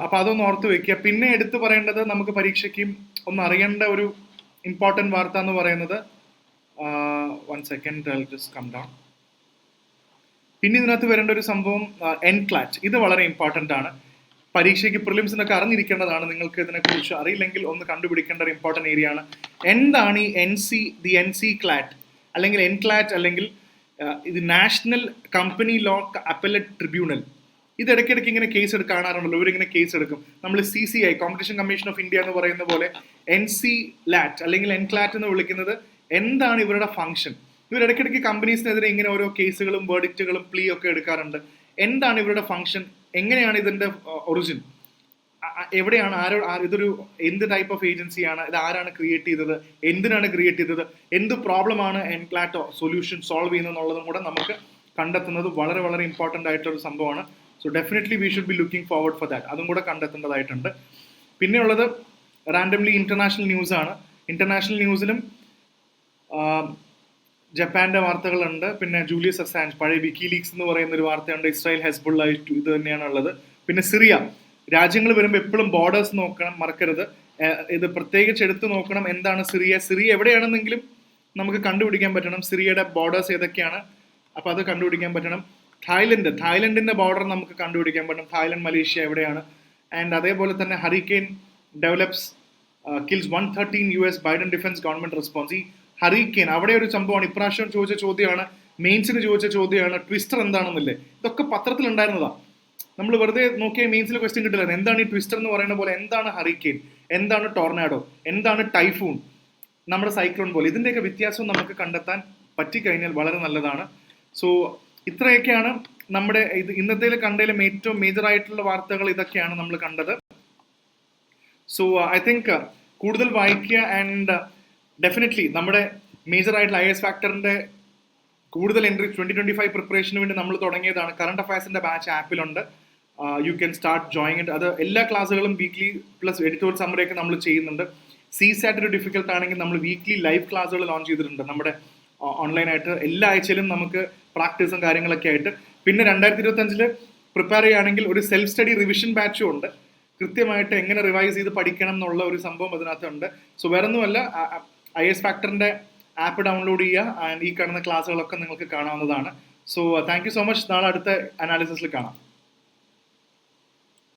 അപ്പോൾ അതൊന്ന് ഓർത്ത് വെക്കുക. പിന്നെ എടുത്തു പറയേണ്ടത് നമുക്ക് പരീക്ഷയ്ക്ക് ഒന്ന് അറിയേണ്ട ഒരു ഇമ്പോർട്ടൻറ്റ് വാർത്ത എന്ന് പറയുന്നത്, 1 second, I'll just come down. പിന്നെ ഇതിനകത്ത് വരേണ്ട ഒരു സംഭവം NCLAT. ഇത് വളരെ ഇമ്പോർട്ടൻ്റ് ആണ്. പരീക്ഷയ്ക്ക് പ്രിലിംസിനൊക്കെ അറിഞ്ഞിരിക്കേണ്ടതാണ്. നിങ്ങൾക്ക് ഇതിനെക്കുറിച്ച് അറിയില്ലെങ്കിൽ ഒന്ന് കണ്ടുപിടിക്കേണ്ട ഒരു ഇമ്പോർട്ടൻ്റ് ഏരിയ ആണ്. എന്താണ് ഈ NCLAT അല്ലെങ്കിൽ NCLAT അല്ലെങ്കിൽ ഇത് national company law appellate tribunal. ഇത് ഇടയ്ക്കിടയ്ക്ക് ഇങ്ങനെ കേസ് കാണാറുണ്ടല്ലോ, ഇവരിങ്ങനെ കേസ് എടുക്കും. നമ്മൾ CCI, competition commission of India എന്ന് പറയുന്ന പോലെ NCLAT അല്ലെങ്കിൽ NCLAT എന്ന് വിളിക്കുന്നത് എന്താണ് ഇവരുടെ ഫംഗ്ഷൻ. ഇവർ ഇടയ്ക്കിടയ്ക്ക് കമ്പനീസിനെതിരെ ഇങ്ങനെ ഓരോ കേസുകളും വേർഡിക്റ്റുകളും പ്ലീ ഒക്കെ എടുക്കാറുണ്ട്. എന്താണ് ഇവരുടെ ഫംഗ്ഷൻ, എങ്ങനെയാണ് ഇതിന്റെ ഒറിജിൻ, എവിടെയാണ്, ഇതൊരു എന്ത് ടൈപ്പ് ഓഫ് ഏജൻസിയാണ്, ഇത് ആരാണ് ക്രിയേറ്റ് ചെയ്തത്, എന്തിനാണ് ക്രിയേറ്റ് ചെയ്തത്, എന്ത് പ്രോബ്ലമാണ് NCLAT സൊല്യൂഷൻ സോൾവ് ചെയ്യുന്നത് എന്നുള്ളതും കൂടെ നമുക്ക് കണ്ടെത്തുന്നത് വളരെ വളരെ ഇമ്പോർട്ടൻ്റ് ആയിട്ടൊരു സംഭവമാണ്. So definitely we should be looking forward for that. അതും കൂടെ കണ്ടെത്തേണ്ടതായിട്ടുണ്ട്. പിന്നെയുള്ളത് റാൻഡംലി ഇന്റർനാഷണൽ ന്യൂസ് ആണ്. ഇന്റർനാഷണൽ ന്യൂസിലും ജപ്പാന്റെ വാർത്തകളുണ്ട്. പിന്നെ ജൂലിയസ് അസാഞ്ച്, പഴയ വിക്കിലീക്സ് എന്ന് പറയുന്ന ഒരു വാർത്തയുണ്ട്. ഇസ്രായേൽ, ഹെസ്ബുള്ള, ഇത് തന്നെയാണ് ഉള്ളത്. പിന്നെ സിറിയ. രാജ്യങ്ങൾ വരുമ്പോൾ എപ്പോഴും ബോർഡേഴ്സ് നോക്കണം, മറക്കരുത്. ഇത് പ്രത്യേകിച്ച് എടുത്തു നോക്കണം. എന്താണ് സിറിയ എവിടെയാണെന്നെങ്കിലും നമുക്ക് കണ്ടുപിടിക്കാൻ പറ്റണം. സിറിയയുടെ ബോർഡേഴ്സ് ഏതൊക്കെയാണ്, അപ്പോൾ അത് കണ്ടുപിടിക്കാൻ പറ്റണം. തായ്ലൻഡിന്റെ ബോർഡർ നമുക്ക് കണ്ടുപിടിക്കാൻ പറ്റും. തായ്ലൻഡ്, മലേഷ്യ എവിടെയാണ്. ആൻഡ് അതേപോലെ തന്നെ hurricane develops kills 113 US Biden defence government response. ഈ ഹറിക്കെയിൻ അവിടെ ഒരു സംഭവമാണ്. ഇപ്രാവശ്യം ചോദിച്ച ചോദ്യമാണ്, മെയിൻസിന് ചോദിച്ച ചോദ്യമാണ്, ട്വിസ്റ്റർ എന്താണെന്നില്ലേ. ഇതൊക്കെ പത്രത്തിൽ ഉണ്ടായിരുന്നതാ. നമ്മൾ വെറുതെ നോക്കിയ മെയിൻസിൽ ക്വസ്റ്റ്യൻ കിട്ടില്ല. എന്താണ് ഈ ട്വിസ്റ്റർ എന്ന് പറയുന്ന പോലെ, എന്താണ് ഹറിക്കെയിൻ, എന്താണ് ടോർനാഡോ, എന്താണ് ടൈഫൂൺ, നമ്മുടെ സൈക്ലോൺ പോലെ. ഇതിന്റെയൊക്കെ വ്യത്യാസം നമുക്ക് കണ്ടെത്താൻ പറ്റിക്കഴിഞ്ഞാൽ വളരെ നല്ലതാണ്. സോ ഇത്രയൊക്കെയാണ് നമ്മുടെ ഇന്നത്തെ കണ്ടതിലും ഏറ്റവും മേജർ ആയിട്ടുള്ള വാർത്തകൾ. ഇതൊക്കെയാണ് നമ്മൾ കണ്ടത്. സോ ഐ തിങ്ക് കൂടുതൽ വായിക്കുക. ആൻഡ് ഡെഫിനറ്റ്ലി നമ്മുടെ മേജർ ആയിട്ടുള്ള IAS ഫാക്ടറിന്റെ കൂടുതൽ എൻട്രി 2025 പ്രിപ്പറേഷന് വേണ്ടി നമ്മൾ തുടങ്ങിയതാണ്. കറണ്ട് അഫയേഴ്സിന്റെ ബാച്ച് ആപ്പിലുണ്ട്. You can start join it. അത് എല്ലാ ക്ലാസ്സുകളും വീക്ക്ലി പ്ലസ് എഡിറ്റോറിയൽ സമ്മറി ഒക്കെ നമ്മൾ ചെയ്യുന്നുണ്ട്. CSAT ഒരു ഡിഫിക്കൽട്ട് ആണെങ്കിൽ നമ്മൾ വീക്ക്ലി ലൈവ് ക്ലാസ്സുകൾ ലോഞ്ച് ചെയ്തിട്ടുണ്ട് നമ്മുടെ ഓൺലൈനായിട്ട്. എല്ലാ ആഴ്ചയിലും നമുക്ക് പ്രാക്ടീസും കാര്യങ്ങളൊക്കെ ആയിട്ട്. പിന്നെ 2025 പ്രിപ്പയർ ചെയ്യുകയാണെങ്കിൽ ഒരു സെൽഫ് സ്റ്റഡി റിവിഷൻ ബാച്ചും ഉണ്ട്. കൃത്യമായിട്ട് എങ്ങനെ റിവൈസ് ചെയ്ത് പഠിക്കണം എന്നുള്ള ഒരു സംഭവം അതിനകത്തുണ്ട്. സോ വേറൊന്നുമല്ല, IAS ഫാക്ടറിന്റെ ആപ്പ് ഡൗൺലോഡ് ചെയ്യുക. ആൻഡ് ഈ കാണുന്ന ക്ലാസ്സുകളൊക്കെ നിങ്ങൾക്ക് കാണാവുന്നതാണ്. So thank you so much. നാളെ അടുത്ത അനാലിസിസിൽ കാണാം.